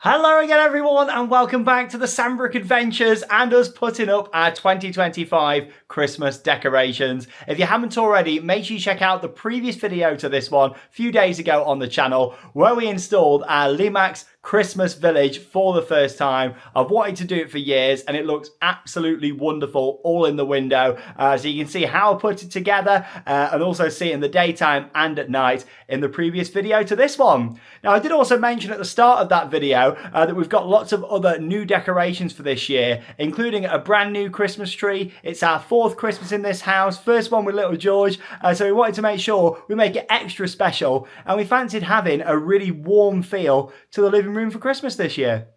Hello again everyone and welcome back to the Sanbrooke Adventures and us putting up our 2025 Christmas decorations. If you haven't already, make sure you check out the previous video to this one a few days ago on the channel where we installed our Limax Christmas village for the first time. I've wanted to do it for years and it looks absolutely wonderful all in the window. So you can see how I put it together and also see it in the daytime and at night in the previous video to this one. Now I did also mention at the start of that video that we've got lots of other new decorations for this year, including a brand new Christmas tree. It's our fourth Christmas in this house, first one with little George, so we wanted to make sure we make it extra special and we fancied having a really warm feel to the living room for Christmas this year.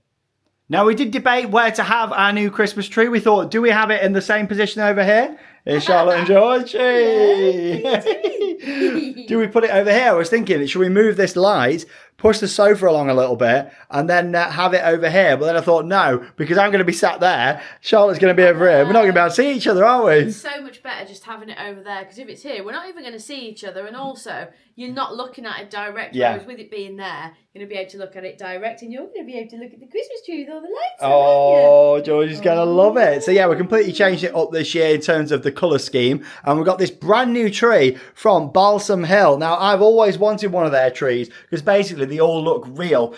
Now we did debate where to have our new Christmas tree. We thought, do we have it in the same position over here? Here's Charlotte and George. Hey. Yeah, Do we put it over here? I was thinking, should we move this light, push the sofa along a little bit, and then have it over here? But then I thought, no, because I'm going to be sat there, Charlotte's going to be over here. We're not going to be able to see each other, are we? It's so much better just having it over there, because if it's here, we're not even going to see each other, and also, you're not looking at it direct, whereas with it being there, you're going to be able to look at it direct, and you're going to be able to look at the Christmas tree with all the lights on, aren't you? George is going to love it. So yeah, we completely changed it up this year in terms of the colour scheme, and we've got this brand new tree from Balsam Hill. Now, I've always wanted one of their trees, because basically they all look real.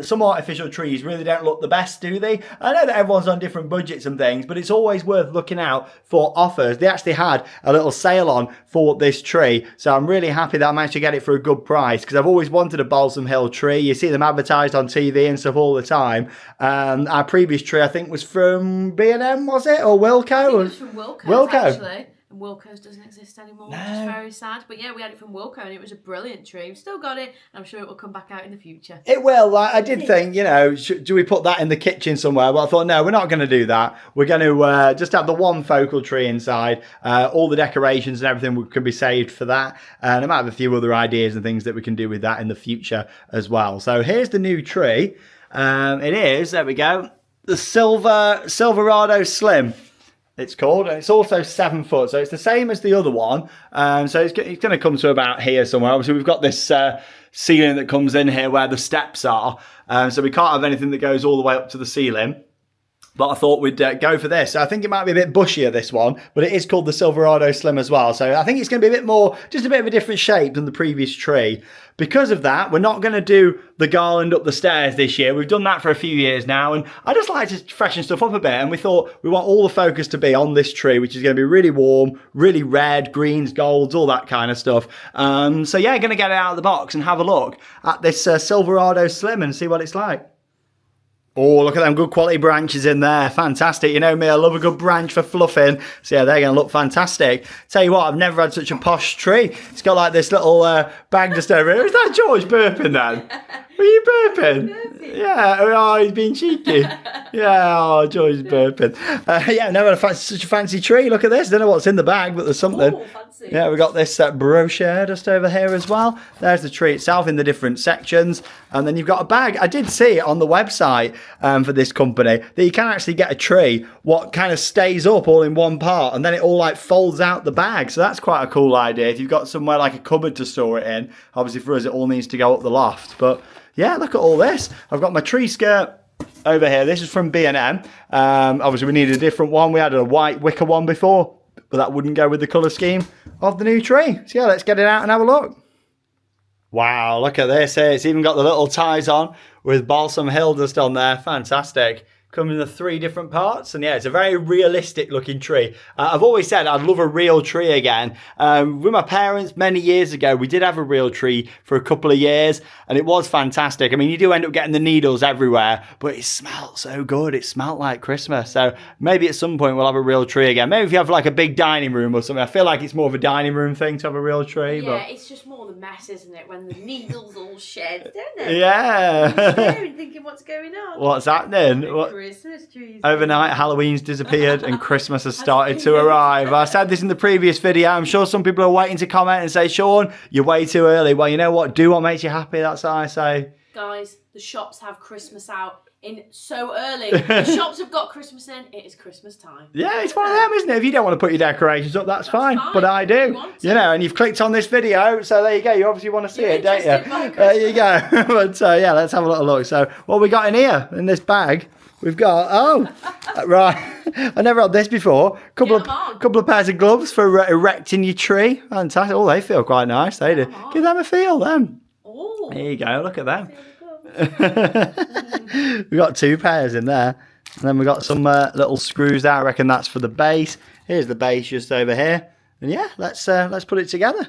Some artificial trees really don't look the best, do they? I know that everyone's on different budgets and things, but it's always worth looking out for offers. They actually had a little sale on for this tree, so I'm really happy that I managed to get it for a good price, because I've always wanted a Balsam Hill tree. You see them advertised on TV and stuff all the time. Our previous tree, I think, was from B&M, was it? Or Wilco? I think it was from Wilco, actually. And Wilco's doesn't exist anymore, which is very sad. But yeah, we had it from Wilco and it was a brilliant tree. We've still got it, and I'm sure it will come back out in the future. It will. I did think, do we put that in the kitchen somewhere? But I thought, no, we're not going to do that. We're going to just have the one focal tree inside. All the decorations and everything can be saved for that. And I might have a few other ideas and things that we can do with that in the future as well. So here's the new tree. It is, there we go, the Silverado Slim. It's called, and it's also 7 foot, so it's the same as the other one. So it's going to come to about here somewhere. Obviously, we've got this ceiling that comes in here where the steps are, so we can't have anything that goes all the way up to the ceiling. But I thought we'd go for this. So I think it might be a bit bushier, this one, but it is called the Silverado Slim as well. So I think it's going to be a bit more, just a bit of a different shape than the previous tree. Because of that, we're not going to do the garland up the stairs this year. We've done that for a few years now, and I just like to freshen stuff up a bit. And we thought we want all the focus to be on this tree, which is going to be really warm, really red, greens, golds, all that kind of stuff. So yeah, going to get it out of the box and have a look at this Silverado Slim and see what it's like. Oh, look at them good quality branches in there. Fantastic. You know me, I love a good branch for fluffing. So yeah, they're going to look fantastic. Tell you what, I've never had such a posh tree. It's got like this little bag just over here. Is that George burping then? Were you burping? Yeah. Oh, he's being cheeky. Yeah. Oh, George's burping. Yeah, I've never had such a fancy tree. Look at this. Don't know what's in the bag, but there's something. Oh, fancy. Yeah, we've got this brochure just over here as well. There's the tree itself in the different sections. And then you've got a bag. I did see on the website for this company that you can actually get a tree what kind of stays up all in one part, and then it all like folds out the bag. So that's quite a cool idea if you've got somewhere like a cupboard to store it in. Obviously for us it all needs to go up the loft, but yeah, look at all this. I've got my tree skirt over here. This is from B&M. Obviously we needed a different one. We had a white wicker one before, but that wouldn't go with the colour scheme of the new tree. So yeah, let's get it out and have a look. Wow, look at this. It's even got the little ties on with Balsam Hill just on there. Fantastic. Comes in the 3 different parts, and yeah, it's a very realistic looking tree. I've always said I'd love a real tree again. With my parents many years ago, we did have a real tree for a couple of years, and it was fantastic. I mean, you do end up getting the needles everywhere, but it smelled so good. It smelled like Christmas. So maybe at some point we'll have a real tree again. Maybe if you have like a big dining room or something. I feel like it's more of a dining room thing to have a real tree. Yeah, but it's just more the mess, isn't it? When the needles all shed, don't they? Yeah. You're staring, thinking, what's going on? What's happening? Christmas trees. Overnight, Halloween's disappeared and Christmas has started to arrive. I said this in the previous video. I'm sure some people are waiting to comment and say, Sean, you're way too early. Well, you know what? Do what makes you happy. That's what I say. guys, the shops have Christmas out in so early. The shops have got Christmas in. It is Christmas time. Yeah, it's one of them, isn't it? If you don't want to put your decorations up, that's fine. But I do. You know, and you've clicked on this video, so there you go. You obviously want to see it, don't you? There you go. But yeah, let's have a little look. So what we got in here, in this bag? We've got, right. I never had this before. Couple of pairs of gloves for erecting your tree. Fantastic. Oh, they feel quite nice. They do. Give them a feel, then. Oh. There you go. Look at them. We've got 2 pairs in there. And then we've got some little screws there. I reckon that's for the base. Here's the base just over here. And yeah, let's put it together.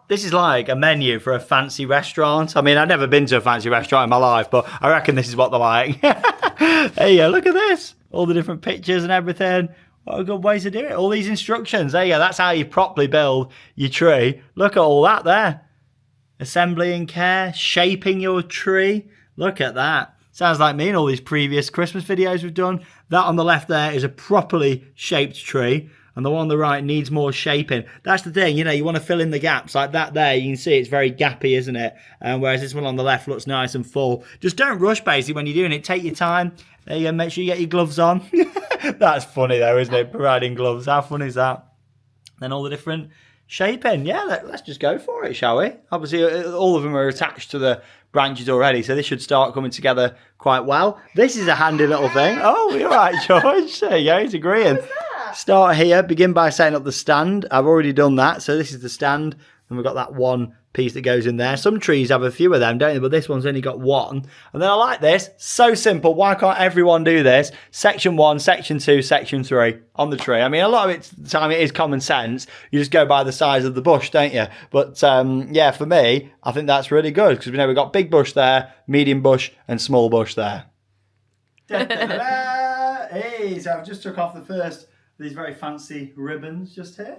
This is like a menu for a fancy restaurant. I mean, I've never been to a fancy restaurant in my life, but I reckon this is what they're like. There you go, look at this. All the different pictures and everything. What a good way to do it. All these instructions. There you go, that's how you properly build your tree. Look at all that there. Assembly and care, shaping your tree. Look at that. Sounds like me and all these previous Christmas videos we've done. That on the left there is a properly shaped tree. And the one on the right needs more shaping. That's the thing, you know, you want to fill in the gaps like that there. You can see it's very gappy, isn't it? Whereas this one on the left looks nice and full. Just don't rush, basically, when you're doing it. Take your time. There you go, make sure you get your gloves on. That's funny, though, isn't it? Providing gloves. How funny is that? Then all the different shaping. Yeah, let's just go for it, shall we? Obviously, all of them are attached to the branches already, so this should start coming together quite well. This is a handy little thing. Oh, you're right, George. There you go, he's agreeing. Start here, begin by setting up the stand. I've already done that, so this is the stand, and we've got that one piece that goes in there. Some trees have a few of them, don't they? But this one's only got one. And then I like this. So simple. Why can't everyone do this? Section 1, Section 2, Section 3 on the tree. I mean, a lot of the time it is common sense. You just go by the size of the bush, don't you? But yeah, for me, I think that's really good because we know we've got big bush there, medium bush, and small bush there. Hey, so I've just took off the first these very fancy ribbons just here.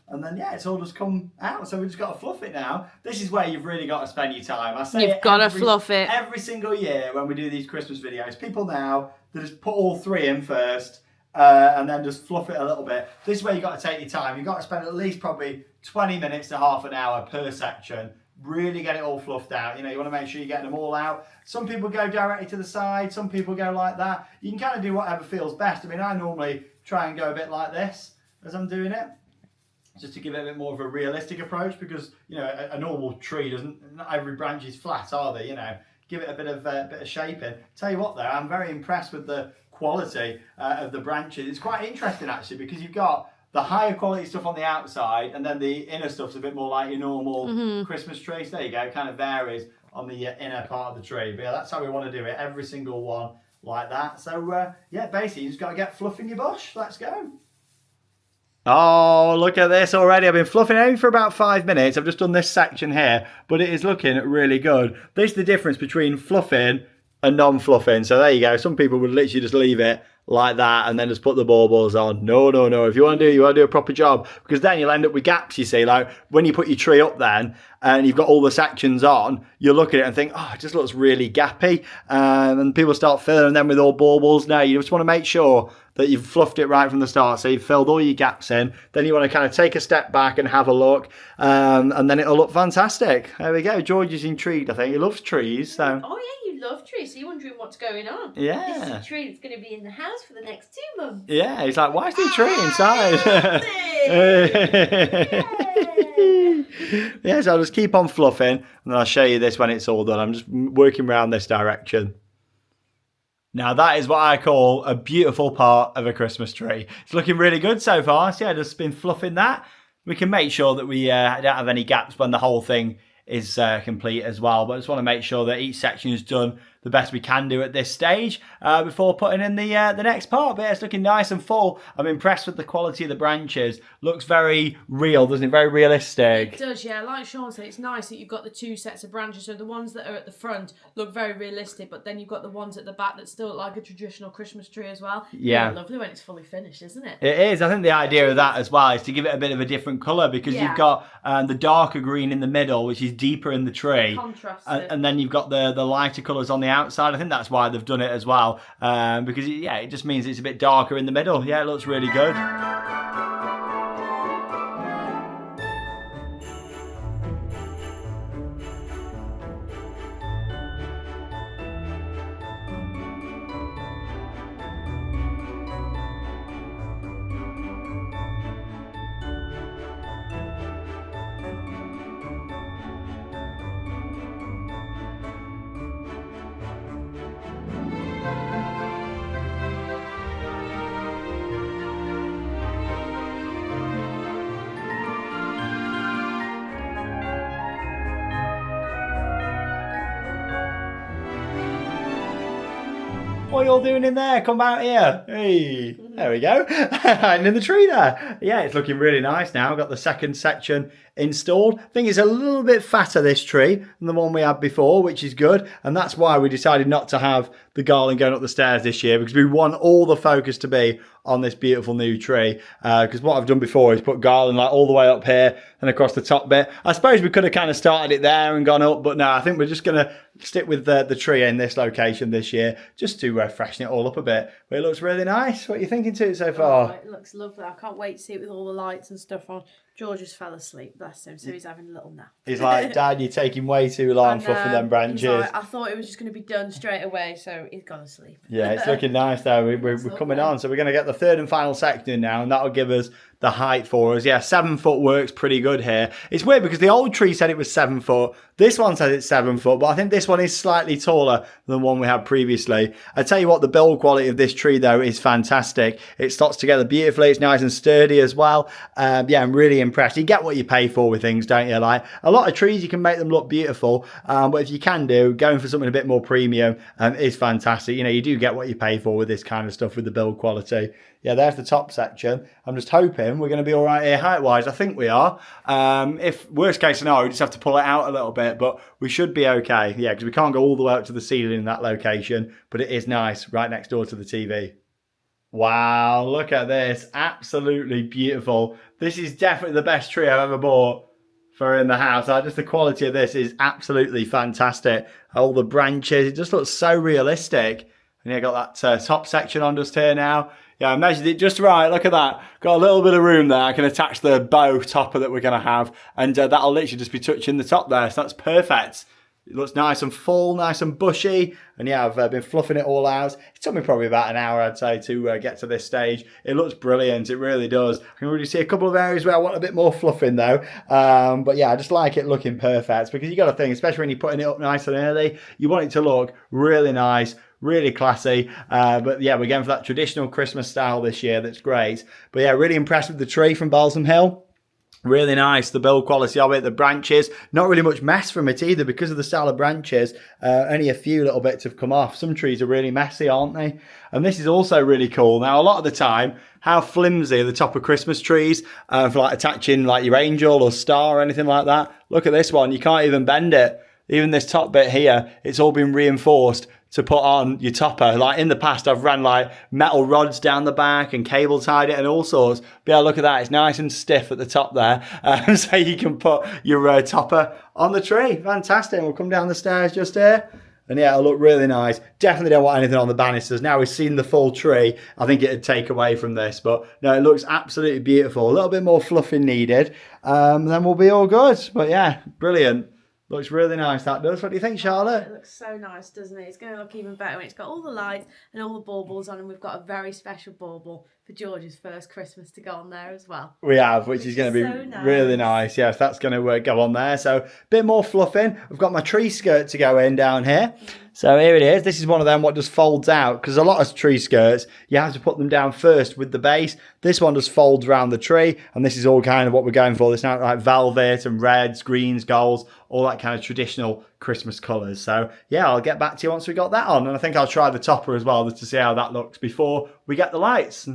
And then, yeah, it's all just come out. So we've just got to fluff it now. This is where you've really got to spend your time. I say you've got to fluff it. Every single year when we do these Christmas videos, people now, they just put all 3 in first and then just fluff it a little bit. This is where you've got to take your time. You've got to spend at least probably 20 minutes to half an hour per section. Really get it all fluffed out. You know, you want to make sure you're getting them all out. Some people go directly to the side. Some people go like that. You can kind of do whatever feels best. I mean, I normally try and go a bit like this as I'm doing it, just to give it a bit more of a realistic approach because, you know, a normal tree not every branch is flat, are they? You know, give it a bit of shaping. Tell you what though, I'm very impressed with the quality of the branches. It's quite interesting actually because you've got the higher quality stuff on the outside and then the inner stuff's a bit more like your normal Christmas tree. So there you go, it kind of varies on the inner part of the tree. But yeah, that's how we want to do it, every single one like that. So yeah, basically you just got to get fluffing your bush. Let's go. Oh, look at this already. I've been fluffing it only for about 5 minutes. I've just done this section here, but it is looking really good. This is the difference between fluffing and non-fluffing. So there you go. Some people would literally just leave it like that and then just put the baubles on. No. If you want to do a proper job, because then you'll end up with gaps, you see. Like when you put your tree up then and you've got all the sections on, you'll look at it and think, oh, it just looks really gappy. And people start filling them with all baubles. No, you just want to make sure that you've fluffed it right from the start. So you've filled all your gaps in. Then you want to kind of take a step back and have a look. And then it'll look fantastic. There we go. George is intrigued, I think. He loves trees. So. Oh, yeah, you love trees. So you're wondering what's going on. Yeah. This is a tree that's going to be in the house for the next 2 months. Yeah, he's like, why is there a tree inside? Yeah, so I'll just keep on fluffing. And then I'll show you this when it's all done. I'm just working around this direction. Now that is what I call a beautiful part of a Christmas tree. It's looking really good so far. So yeah, just been fluffing that. We can make sure that we don't have any gaps when the whole thing is complete as well. But I just want to make sure that each section is done the best we can do at this stage before putting in the next part. But yeah, it's looking nice and full. I'm impressed with the quality of the branches. Looks very real, doesn't it? Very realistic. It does, yeah. Like Sean said, it's nice that you've got the 2 sets of branches. So the ones that are at the front look very realistic, but then you've got the ones at the back that still look like a traditional Christmas tree as well. Yeah. Lovely when it's fully finished, isn't it? It is. I think the idea of that as well is to give it a bit of a different colour because you've got the darker green in the middle, which is deeper in the tree. Contrast. And then you've got the lighter colours on the outside. I think that's why they've done it as well. Because, yeah, it just means it's a bit darker in the middle. Yeah, it looks really good. What are you all doing in there? Come out here. Hey, there we go. And in the tree there. Yeah, it's looking really nice now. I've got the second section installed. I think it's a little bit fatter, this tree, than the one we had before, which is good. And that's why we decided not to have the garland going up the stairs this year, because we want all the focus to be on this beautiful new tree. Because what I've done before is put garland like all the way up here and across the top bit. I suppose we could have kind of started it there and gone up, but no, I think we're just going to stick with the tree in this location this year, just to freshen it all up a bit. But it looks really nice. What are you thinking to it so far? Oh, it looks lovely. I can't wait to see it with all the lights and stuff on. George just fell asleep, bless him, so he's having a little nap. He's like, Dad, you're taking way too long fluffing them branches. Like, I thought it was just going to be done straight away, so he's gone to sleep. Yeah, it's looking nice though. We're coming on. So we're going to get the third and final section in now, and that'll give us the height for us. Yeah, 7 foot works pretty good here. It's weird because the old tree said it was 7 foot. This one says it's 7 foot, but I think this one is slightly taller than the one we had previously. I tell you what, the build quality of this tree though is fantastic. It slots together beautifully. It's nice and sturdy as well. Yeah, I'm really impressed. You get what you pay for with things, don't you? Like a lot of trees, you can make them look beautiful, but if you can do, going for something a bit more premium is fantastic. You know, you do get what you pay for with this kind of stuff with the build quality. Yeah, there's the top section. I'm just hoping we're going to be all right here height-wise. I think we are. If worst case scenario, we just have to pull it out a little bit, but we should be okay. Yeah, because we can't go all the way up to the ceiling in that location, but it is nice right next door to the TV. Wow, look at this. Absolutely beautiful. This is definitely the best tree I've ever bought for in the house. Just the quality of this is absolutely fantastic. All the branches, it just looks so realistic. And you got that top section on just here now. Yeah, I measured it just right. Look at that. Got a little bit of room there. I can attach the bow topper that we're going to have, and that'll literally just be touching the top there. So that's perfect. It looks nice and full, nice and bushy. And yeah, I've been fluffing it all out. It took me probably about an hour, I'd say, to get to this stage. It looks brilliant. It really does. I can really see a couple of areas where I want a bit more fluffing though. But yeah, I just like it looking perfect, because you got to think, especially when you're putting it up nice and early, you want it to look really nice, really classy. But yeah, we're going for that traditional Christmas style this year. That's great. But yeah, really impressed with the tree from Balsam Hill. Really nice, the build quality of it, the branches, not really much mess from it either because of the style of branches. Only a few little bits have come off. Some trees are really messy, aren't they? And this is also really cool. Now, a lot of the time, how flimsy are the top of Christmas trees for like attaching like your angel or star or anything like that. Look at this one, you can't even bend it. Even this top bit here, it's all been reinforced to put on your topper. Like in the past, I've ran like metal rods down the back and cable tied it and all sorts. But yeah, look at that. It's nice and stiff at the top there. So you can put your topper on the tree. Fantastic. We'll come down the stairs just here. And yeah, it'll look really nice. Definitely don't want anything on the banisters. Now we've seen the full tree, I think it'd take away from this. But no, it looks absolutely beautiful. A little bit more fluffing needed. Then we'll be all good. But yeah, brilliant. Looks really nice, that does. What do you think, Charlotte? It looks so nice, doesn't it? It's going to look even better when it's got all the lights and all the baubles on, and we've got a very special bauble for George's first Christmas to go on there as well. We have, which is going to be so nice. Really nice. Yes, that's going to go on there. So a bit more fluffing. We've got my tree skirt to go in down here. So here it is. This is one of them what just folds out, because a lot of tree skirts, you have to put them down first with the base. This one just folds around the tree, and this is all kind of what we're going for. This now like velvet and reds, greens, golds, all that kind of traditional Christmas colours. So yeah, I'll get back to you once we got that on, and I think I'll try the topper as well just to see how that looks before we get the lights.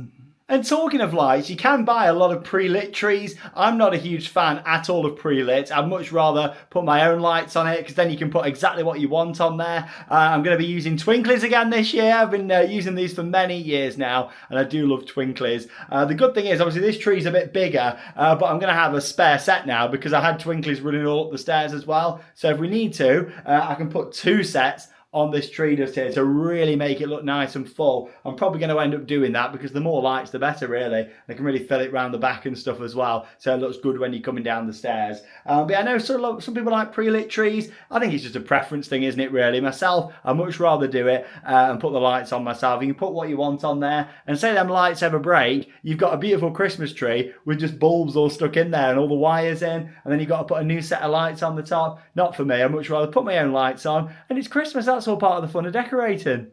And talking of lights, you can buy a lot of pre-lit trees. I'm not a huge fan at all of pre-lit. I'd much rather put my own lights on it, because then you can put exactly what you want on there. I'm going to be using twinklies again this year. I've been using these for many years now, and I do love twinklies. The good thing is, obviously, this tree's a bit bigger, but I'm going to have a spare set now because I had twinklies running all up the stairs as well. So if we need to, I can put 2 sets on this tree just here to really make it look nice and full. I'm probably going to end up doing that because the more lights the better, really. They can really fill it around the back and stuff as well, so it looks good when you're coming down the stairs. But I know some people like pre-lit trees. I think it's just a preference thing, isn't it, really? Myself, I'd much rather do it and put the lights on myself. You can put what you want on there, and say them lights ever break, you've got a beautiful Christmas tree with just bulbs all stuck in there and all the wires in, and then you've got to put a new set of lights on the top. Not for me. I'd much rather put my own lights on, and it's Christmas. That's all part of the fun of decorating.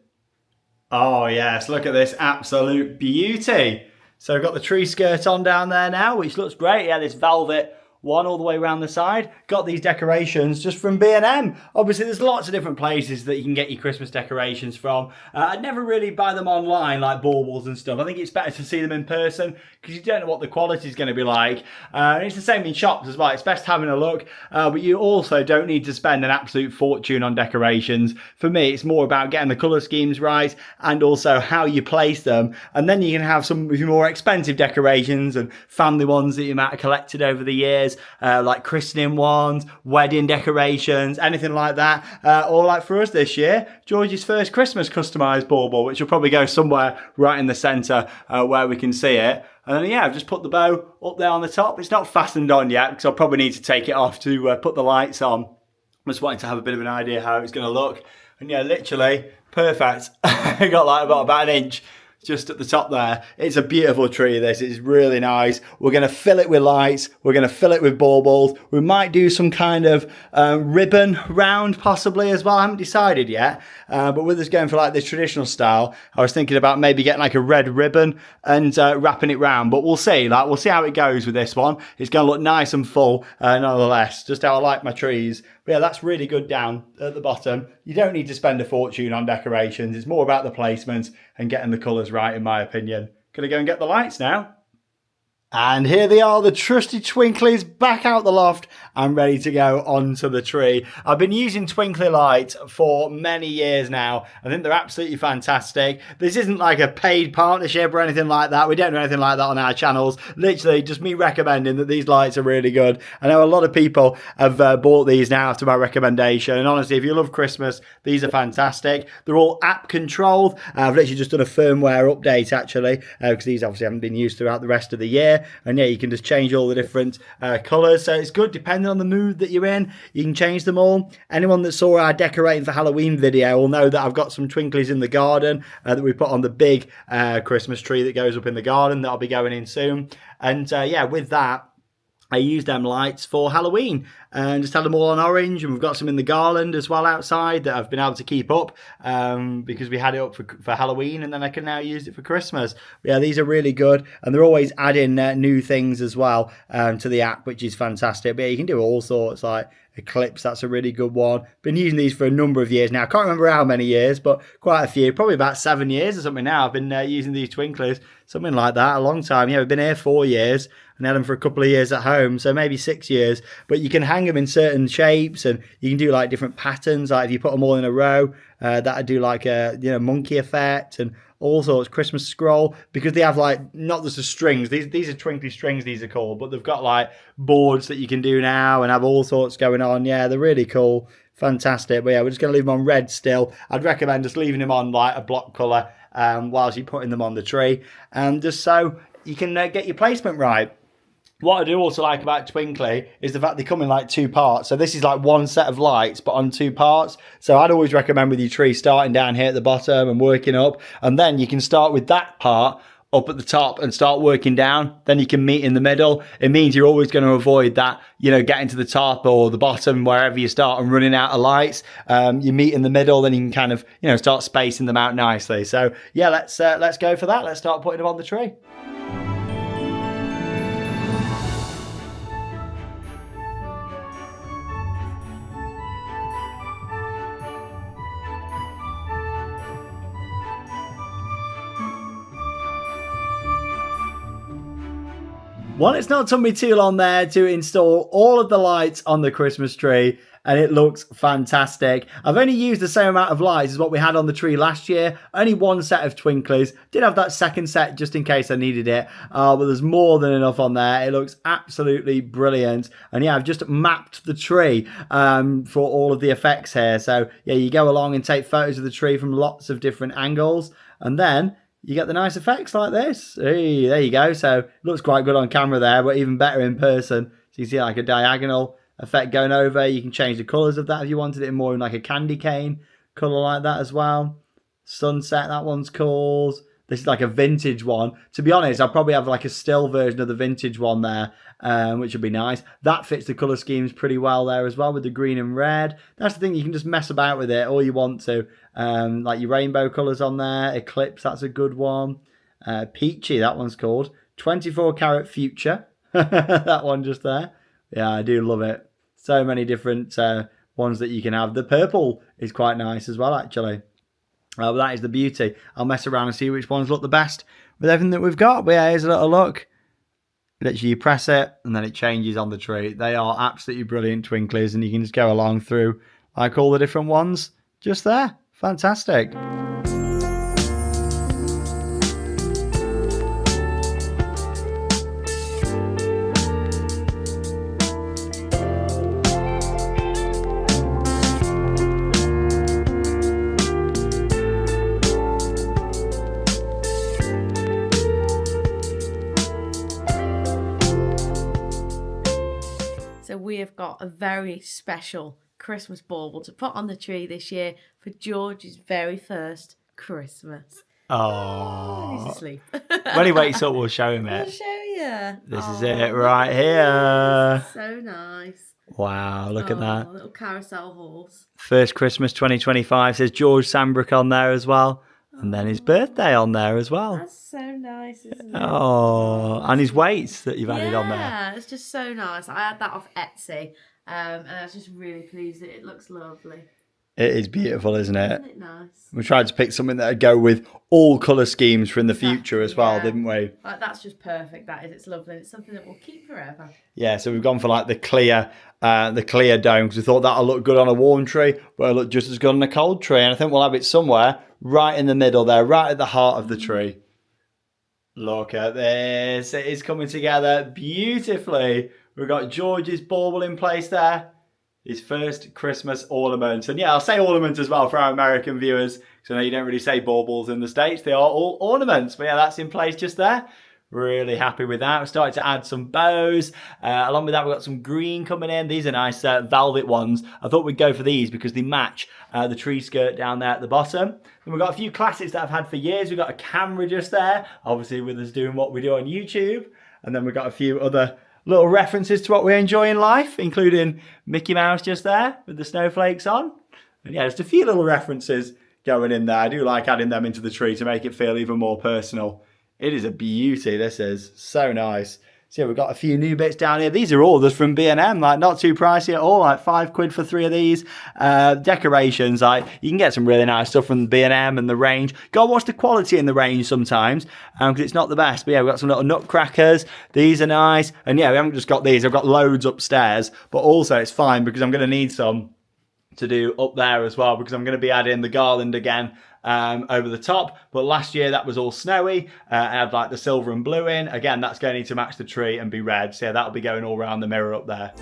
Oh yes, look at this absolute beauty. So I've got the tree skirt on down there now, which looks great. Yeah, this velvet one all the way around the side. Got these decorations just from B&M. Obviously, there's lots of different places that you can get your Christmas decorations from. I'd never really buy them online like baubles and stuff. I think it's better to see them in person because you don't know what the quality is going to be like. And it's the same in shops as well. It's best having a look, but you also don't need to spend an absolute fortune on decorations. For me, it's more about getting the colour schemes right and also how you place them. And then you can have some of your more expensive decorations and family ones that you might have collected over the years, like christening ones, wedding decorations, anything like that. Or like for us this year, George's first Christmas customised bauble, which will probably go somewhere right in the centre where we can see it. And then, yeah, I've just put the bow up there on the top. It's not fastened on yet because I'll probably need to take it off to put the lights on. I'm just wanting to have a bit of an idea how it's going to look. And yeah, literally perfect. I got like about an inch just at the top there. It's a beautiful tree, this. It's really nice. We're going to fill it with lights. We're going to fill it with baubles. We might do some kind of ribbon round possibly as well. I haven't decided yet. But with us going for like this traditional style, I was thinking about maybe getting like a red ribbon and wrapping it round. But we'll see. Like, we'll see how it goes with this one. It's going to look nice and full nonetheless. Just how I like my trees. But yeah, that's really good down at the bottom. You don't need to spend a fortune on decorations. It's more about the placement and getting the colours right, in my opinion. Gonna go and get the lights now. And here they are, the trusty twinklies back out the loft and ready to go onto the tree. I've been using twinkly lights for many years now. I think they're absolutely fantastic. This isn't like a paid partnership or anything like that. We don't do anything like that on our channels. Literally just me recommending that these lights are really good. I know a lot of people have bought these now after my recommendation. And honestly, if you love Christmas, these are fantastic. They're all app controlled. I've literally just done a firmware update actually, because these obviously haven't been used throughout the rest of the year. And yeah, you can just change all the different colours. So it's good depending on the mood that you're in. You can change them all. Anyone that saw our decorating for Halloween video will know that I've got some twinklies in the garden that we put on the big Christmas tree that goes up in the garden that I'll be going in soon. And yeah, with that, I used them lights for Halloween and just had them all on orange, and we've got some in the garland as well outside that I've been able to keep up because we had it up for Halloween, and then I can now use it for Christmas. But yeah, these are really good, and they're always adding new things as well to the app, which is fantastic. But yeah, you can do all sorts, like Eclipse, that's a really good one. Been using these for a number of years now. Can't remember how many years, but quite a few. Probably about 7 years or something now. I've been using these twinklies, something like that, a long time. Yeah, we've been here 4 years and had them for a couple of years at home, so maybe 6 years. But you can hang them in certain shapes, and you can do like different patterns. Like if you put them all in a row, that'd do like a monkey effect and all sorts, Christmas scroll, because they have like not just the strings. These are twinkly strings, these are called, but they've got like boards that you can do now and have all sorts going on. Yeah, they're really cool, fantastic. But yeah, we're just going to leave them on red still. I'd recommend just leaving them on like a block colour whilst you're putting them on the tree, and just so you can get your placement right. What I do also like about Twinkly is the fact they come in like 2 parts. So this is like one set of lights, but on 2 parts. So I'd always recommend with your tree starting down here at the bottom and working up. And then you can start with that part up at the top and start working down. Then you can meet in the middle. It means you're always going to avoid that, getting to the top or the bottom, wherever you start and running out of lights. You meet in the middle, then you can kind of, start spacing them out nicely. So yeah, let's go for that. Let's start putting them on the tree. Well, it's not took me too long there to install all of the lights on the Christmas tree, and it looks fantastic. I've only used the same amount of lights as what we had on the tree last year. Only 1 set of twinklies. Did have that second set just in case I needed it, but there's more than enough on there. It looks absolutely brilliant. And yeah, I've just mapped the tree for all of the effects here. So yeah, you go along and take photos of the tree from lots of different angles, and then you get the nice effects like this. Hey, there you go. So it looks quite good on camera there, but even better in person. So you see like a diagonal effect going over. You can change the colours of that if you wanted it more in like a candy cane colour like that as well. Sunset, that one's called. This is like a vintage one. To be honest, I'll probably have like a still version of the vintage one there, which would be nice. That fits the colour schemes pretty well there as well with the green and red. That's the thing, you can just mess about with it all you want to. Like your rainbow colours on there. Eclipse, that's a good one. Peachy, that one's called. 24 Karat Future. That one just there. Yeah, I do love it. So many different ones that you can have. The purple is quite nice as well, actually. But that is the beauty. I'll mess around and see which ones look the best with everything that we've got. But yeah, here's a little look. Literally, you press it and then it changes on the tree. They are absolutely brilliant twinklies, and you can just go along through like all the different ones just there. Fantastic. So we have got a very special Christmas bauble to put on the tree this year for George's very first Christmas. Oh, he's asleep. When he wakes up, we'll show him it. I'll show you. This is it right here. So nice. Wow, look at that. A little carousel horse. First Christmas 2025 says George Sanbrooke on there as well. And then his birthday on there as well. That's so nice, isn't it? Oh, and his weights that you've added on there. Yeah, it's just so nice. I had that off Etsy, and I was just really pleased that it looks lovely. It is beautiful, isn't it? Isn't it nice? We tried to pick something that would go with all colour schemes for in the future as well, didn't we? Like, that's just perfect, that is. It's lovely. It's something that will keep forever. Yeah, so we've gone for like the clear dome, because we thought that'll look good on a warm tree, but it'll look just as good on a cold tree. And I think we'll have it somewhere right in the middle there, right at the heart of the tree. Look at this. It is coming together beautifully. We've got George's bauble in place there. His first Christmas ornament. And yeah, I'll say ornament as well for our American viewers, because I know you don't really say baubles in the States. They are all ornaments. But yeah, that's in place just there. Really happy with that. We've started to add some bows. Along with that, we've got some green coming in. These are nice velvet ones. I thought we'd go for these because they match the tree skirt down there at the bottom. And we've got a few classics that I've had for years. We've got a camera just there, obviously with us doing what we do on YouTube. And then we've got a few other little references to what we enjoy in life, including Mickey Mouse just there with the snowflakes on. And yeah, just a few little references going in there. I do like adding them into the tree to make it feel even more personal. It is a beauty, this is. So nice. So yeah, we've got a few new bits down here. These are orders from B&M, like not too pricey at all, like £5 for 3 of these. Decorations, like you can get some really nice stuff from B&M and the range. Gotta watch the quality in the range sometimes, because it's not the best. But yeah, we've got some little nutcrackers. These are nice. And yeah, we haven't just got these, I've got loads upstairs, but also it's fine because I'm gonna need some to do up there as well, because I'm going to be adding the garland again over the top. But last year that was all snowy. I had like the silver and blue in. Again, that's going to need to match the tree and be red. So yeah, that'll be going all around the mirror up there.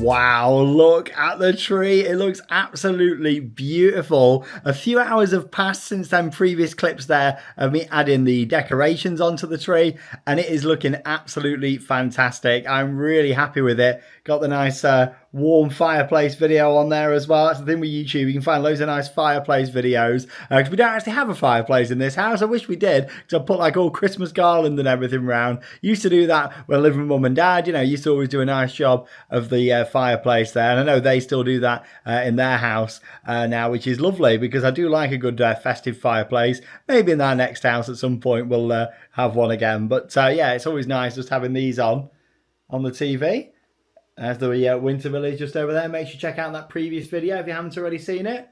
Wow, look at the tree. It looks absolutely beautiful. A few hours have passed since them previous clips there of me adding the decorations onto the tree, and it is looking absolutely fantastic. I'm really happy with it. Got the nice warm fireplace video on there as well. That's the thing with YouTube. You can find loads of nice fireplace videos, because we don't actually have a fireplace in this house. I wish we did, because I put like all Christmas garland and everything around. Used to do that when I lived with mum and dad. You know, used to always do a nice job of the fireplace there, and I know they still do that in their house now, which is lovely, because I do like a good festive fireplace. Maybe in our next house at some point we'll have one again, but yeah, it's always nice just having these on the TV. There's the Winter Village just over there. Make sure you check out that previous video if you haven't already seen it.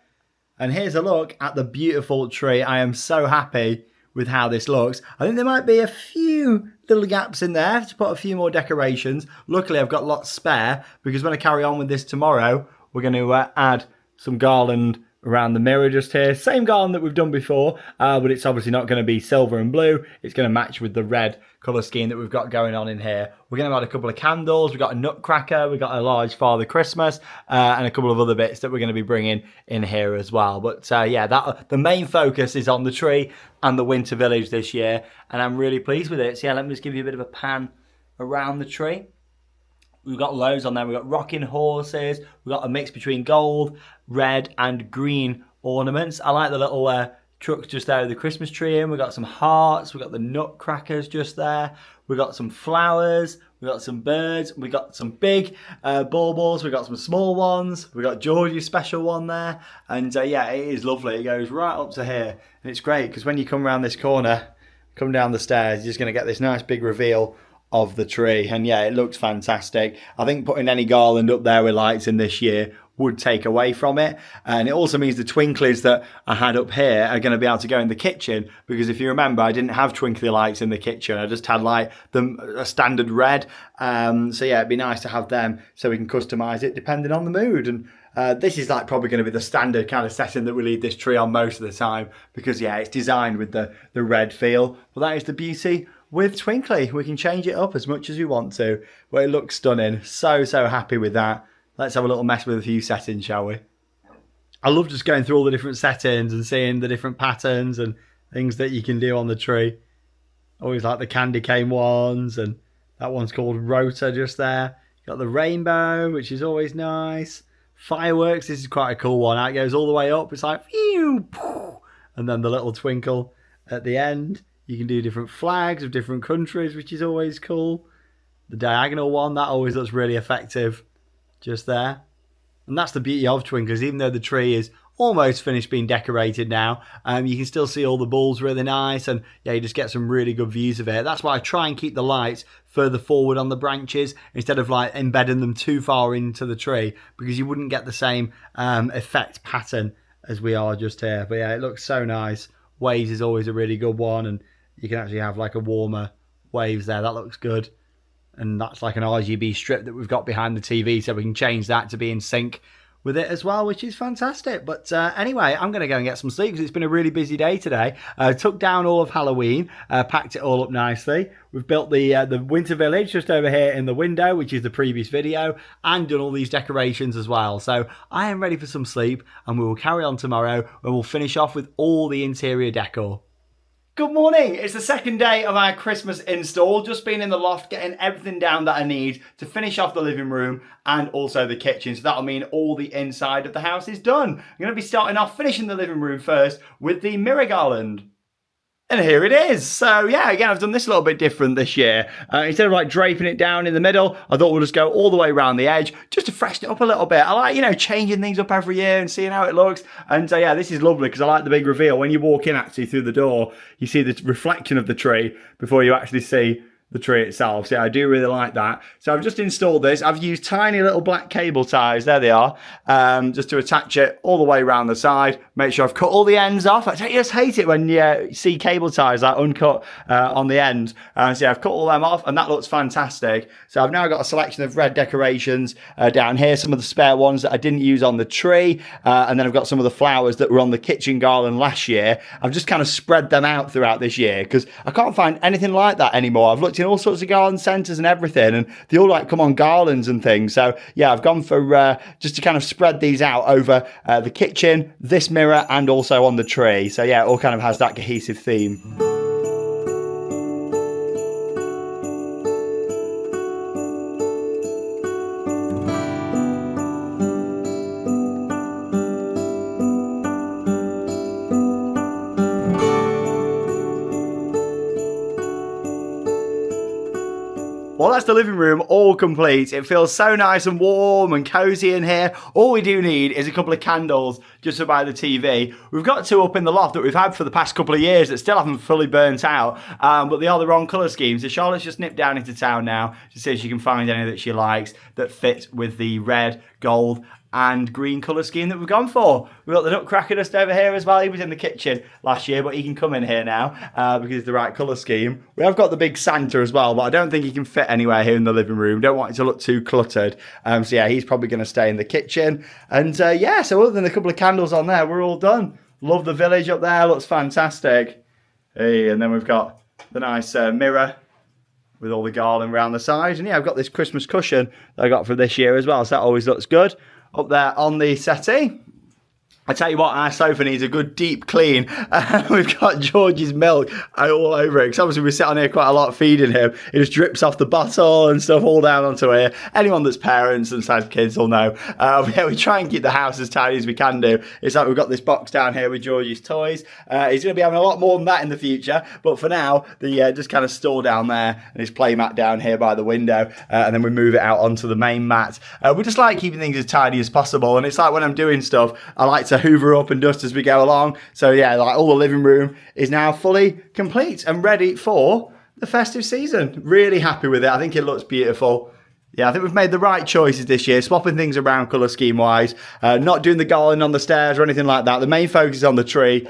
And here's a look at the beautiful tree. I am so happy with how this looks. I think there might be a few little gaps in there to put a few more decorations. Luckily, I've got lots spare, because when I carry on with this tomorrow, we're going to add some garland around the mirror just here. Same garland that we've done before, but it's obviously not going to be silver and blue. It's going to match with the red colour scheme that we've got going on in here. We're going to add a couple of candles. We've got a nutcracker. We've got a large Father Christmas, and a couple of other bits that we're going to be bringing in here as well. But yeah, the main focus is on the tree and the Winter Village this year, and I'm really pleased with it. So yeah, let me just give you a bit of a pan around the tree. We've got loads on there. We've got rocking horses. We've got a mix between gold, red and green ornaments. I like the little trucks just there with the Christmas tree in. We've got some hearts. We've got the nutcrackers just there. We've got some flowers. We've got some birds. We've got some big baubles. We've got some small ones. We've got Georgie's special one there. And yeah, it is lovely. It goes right up to here. And it's great because when you come around this corner, come down the stairs, you're just going to get this nice big reveal of the tree. And yeah, it looks fantastic. I think putting any garland up there with lights in this year would take away from it. And it also means the twinklies that I had up here are going to be able to go in the kitchen, because if you remember, I didn't have twinkly lights in the kitchen. I just had like a standard red. So yeah, it'd be nice to have them so we can customize it depending on the mood. And this is like probably going to be the standard kind of setting that we leave this tree on most of the time, because yeah, it's designed with the red feel. But that is the beauty with twinkly. We can change it up as much as we want to, but it looks stunning. So happy with that. Let's have a little mess with a few settings, shall we? I love just going through all the different settings and seeing the different patterns and things that you can do on the tree. Always like the candy cane ones, and that one's called Rota just there. Got the rainbow, which is always nice. Fireworks, this is quite a cool one. It goes all the way up. It's like, phew, and then the little twinkle at the end. You can do different flags of different countries, which is always cool. The diagonal one, that always looks really effective. Just there. And that's the beauty of twinkles. Even though the tree is almost finished being decorated now, you can still see all the balls really nice, and yeah, you just get some really good views of it. That's why I try and keep the lights further forward on the branches instead of like embedding them too far into the tree, because you wouldn't get the same effect pattern as we are just here. But yeah, it looks so nice. Waves is always a really good one, and you can actually have like a warmer waves there. That looks good. And that's like an RGB strip that we've got behind the TV, so we can change that to be in sync with it as well, which is fantastic. But anyway, I'm going to go and get some sleep because it's been a really busy day today. Took down all of Halloween, packed it all up nicely. We've built the winter village just over here in the window, which is the previous video, and done all these decorations as well. So I am ready for some sleep, and we will carry on tomorrow when we'll finish off with all the interior decor. Good morning. It's the second day of our Christmas install. Just been in the loft getting everything down that I need to finish off the living room and also the kitchen. So that'll mean all the inside of the house is done. I'm going to be starting off finishing the living room first with the mirror garland. And here it is. So yeah, again, I've done this a little bit different this year. Instead of like draping it down in the middle, I thought we'll just go all the way around the edge just to freshen it up a little bit. I like, changing things up every year and seeing how it looks. And yeah, this is lovely because I like the big reveal. When you walk in actually through the door, you see the reflection of the tree before you actually see the tree itself. So yeah, I do really like that. So I've just installed this. I've used tiny little black cable ties, there they are, just to attach it all the way around the side. Make sure I've cut all the ends off. I just hate it when you see cable ties like uncut on the end. So yeah, I've cut all them off and that looks fantastic. So I've now got a selection of red decorations down here, some of the spare ones that I didn't use on the tree, and then I've got some of the flowers that were on the kitchen garland last year. I've just kind of spread them out throughout this year because I can't find anything like that anymore. I've looked in all sorts of garden centres and everything, and they all like come on garlands and things. So yeah, I've gone for just to kind of spread these out over the kitchen, this mirror, and also on the tree. So yeah, it all kind of has that cohesive theme. Well, that's the living room all complete. It feels so nice and warm and cozy in here. All we do need is a couple of candles just to buy the TV. We've got two up in the loft that we've had for the past couple of years that still haven't fully burnt out, but they are the wrong colour scheme. So Charlotte's just nipped down into town now to see if she can find any that she likes that fit with the red, gold, and green colour scheme that we've gone for. We've got the nutcracker just over here as well. He was in the kitchen last year, but he can come in here now because it's the right colour scheme. We have got the big Santa as well, but I don't think he can fit anywhere here in the living room. Don't want it to look too cluttered. So yeah, he's probably going to stay in the kitchen. And yeah, so other than a couple of candles on there, we're all done. Love the village up there. Looks fantastic. Hey, and then we've got the nice mirror with all the garland around the sides. And yeah, I've got this Christmas cushion that I got for this year as well. So that always looks good. Up there on the settee. I tell you what, our sofa needs a good deep clean. We've got George's milk all over it, because obviously we sit on here quite a lot feeding him. It just drips off the bottle and stuff all down onto here. Anyone that's parents and has kids will know. Yeah, we try and keep the house as tidy as we can do. It's like we've got this box down here with George's toys. He's going to be having a lot more than that in the future, but for now, the just kind of store down there and his play mat down here by the window, and then we move it out onto the main mat. We just like keeping things as tidy as possible, and it's like when I'm doing stuff, I like to hoover up and dust as we go along. So yeah, like all the living room is now fully complete and ready for the festive season. Really happy with it. I think it looks beautiful. Yeah, I think we've made the right choices this year, swapping things around colour scheme wise, not doing the garland on the stairs or anything like that. The main focus is on the tree,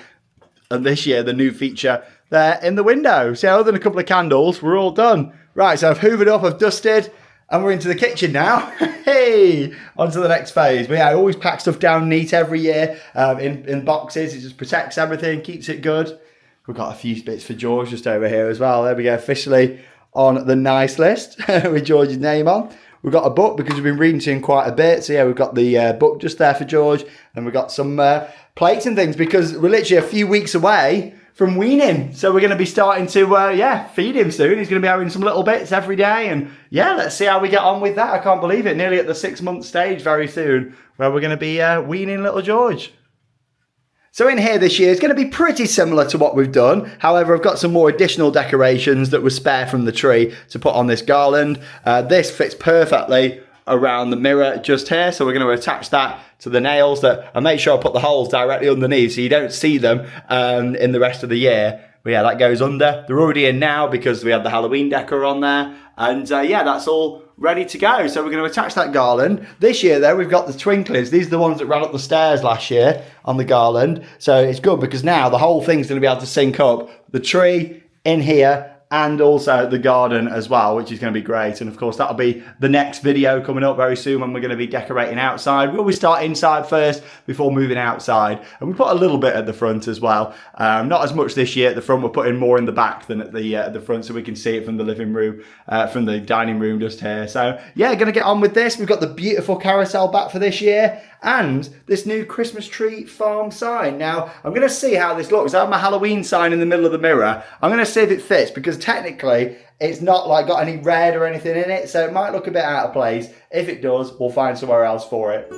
and this year the new feature there in the window. So other than a couple of candles, we're all done. Right, so I've hoovered up, I've dusted, and we're into the kitchen now. Hey, on to the next phase. But yeah, I always pack stuff down neat every year in boxes. It just protects everything, keeps it good. We've got a few bits for George just over here as well. There we go, officially on the nice list with George's name on. We've got a book because we've been reading to him quite a bit. So yeah, we've got the book just there for George. And we've got some plates and things because we're literally a few weeks away from weaning. So we're going to be starting to, feed him soon. He's going to be having some little bits every day. And yeah, let's see how we get on with that. I can't believe it. Nearly at the 6-month stage very soon where we're going to be weaning little George. So in here this year, it's going to be pretty similar to what we've done. However, I've got some more additional decorations that were spare from the tree to put on this garland. This fits perfectly around the mirror just here. So we're going to attach that to the nails and make sure I put the holes directly underneath so you don't see them in the rest of the year. But yeah, that goes under. They're already in now because we have the Halloween decor on there. And yeah, that's all ready to go. So we're going to attach that garland. This year though, we've got the twinklers. These are the ones that ran up the stairs last year on the garland. So it's good because now the whole thing's going to be able to sync up. The tree in here and also the garden as well, which is going to be great. And of course, that'll be the next video coming up very soon when we're going to be decorating outside. We always start inside first before moving outside. And we put a little bit at the front as well. Not as much this year at the front. We're putting more in the back than at the front so we can see it from the living room, from the dining room just here. So yeah, going to get on with this. We've got the beautiful carousel back for this year and this new Christmas tree farm sign. Now, I'm going to see how this looks. I have my Halloween sign in the middle of the mirror. I'm going to see if it fits because technically it's not like got any red or anything in it, so it might look a bit out of place. If it does, we'll find somewhere else for it.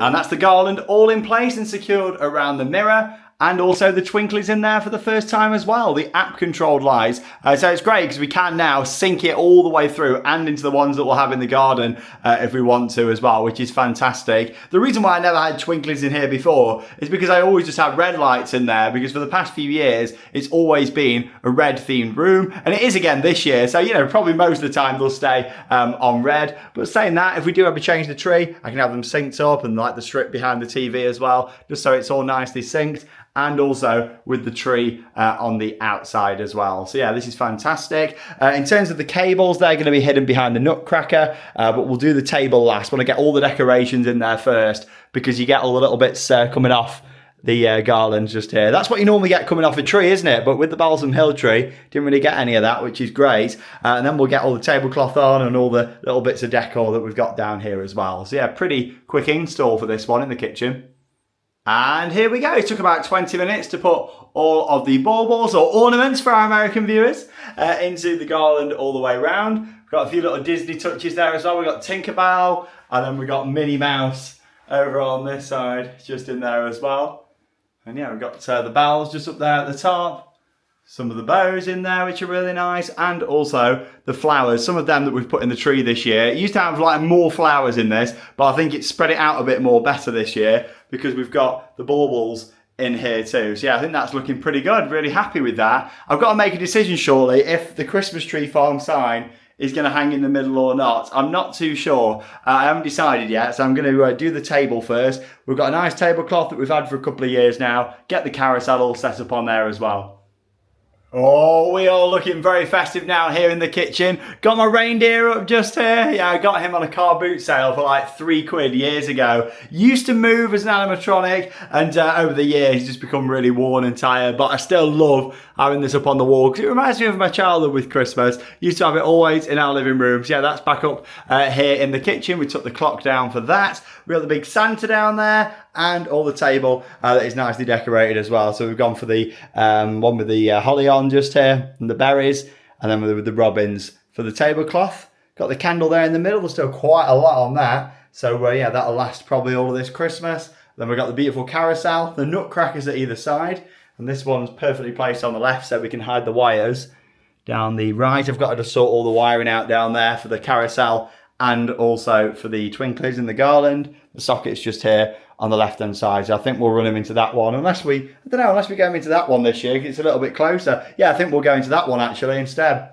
And that's the garland all in place and secured around the mirror. And also the twinklies in there for the first time as well, the app controlled lights. So it's great because we can now sync it all the way through and into the ones that we'll have in the garden if we want to as well, which is fantastic. The reason why I never had twinklies in here before is because I always just had red lights in there because for the past few years, it's always been a red themed room. And it is again this year. So, you know, probably most of the time they'll stay on red. But saying that, if we do ever change the tree, I can have them synced up and like the strip behind the TV as well, just so it's all nicely synced. And also with the tree on the outside as well. So yeah, this is fantastic. In terms of the cables, they're going to be hidden behind the nutcracker, but we'll do the table last. I want to get all the decorations in there first because you get all the little bits coming off the garlands just here. That's what you normally get coming off a tree, isn't it? But with the Balsam Hill tree, didn't really get any of that, which is great. And then we'll get all the tablecloth on and all the little bits of decor that we've got down here as well. So yeah, pretty quick install for this one in the kitchen. And here we go. It took about 20 minutes to put all of the baubles or ornaments for our American viewers into the garland all the way around. We've got a few little Disney touches there as well. We've got Tinkerbell and then we've got Minnie Mouse over on this side, just in there as well. And yeah, we've got the bells just up there at the top. Some of the bows in there, which are really nice. And also the flowers, some of them that we've put in the tree this year. It used to have like more flowers in this, but I think it's spread it out a bit more better this year because we've got the baubles in here too. So yeah, I think that's looking pretty good. Really happy with that. I've got to make a decision shortly if the Christmas tree farm sign is going to hang in the middle or not. I'm not too sure. I haven't decided yet, so I'm going to do the table first. We've got a nice tablecloth that we've had for a couple of years now. Get the carousel all set up on there as well. Oh, we are looking very festive now here in the kitchen. Got my reindeer up just here. Yeah, I got him on a car boot sale for like £3 years ago. Used to move as an animatronic, and over the years he's just become really worn and tired, but I still love having this up on the wall because it reminds me of my childhood with Christmas. Used to have it always in our living room. So yeah, that's back up here in the kitchen. We took the clock down for that. We got the big Santa down there, and all the table that is nicely decorated as well. So we've gone for the one with the holly on just here, and the berries, and then with the robins for the tablecloth. Got the candle there in the middle. There's still quite a lot on that. So yeah, that'll last probably all of this Christmas. Then we've got the beautiful carousel, the nutcrackers at either side, and this one's perfectly placed on the left so we can hide the wires. Down the right, I've got to just sort all the wiring out down there for the carousel and also for the twinklies in the garland. The socket's just here on the left hand side, so I think we'll run them into that one unless we go into that one this year because it's a little bit closer. Yeah, I think we'll go into that one actually instead,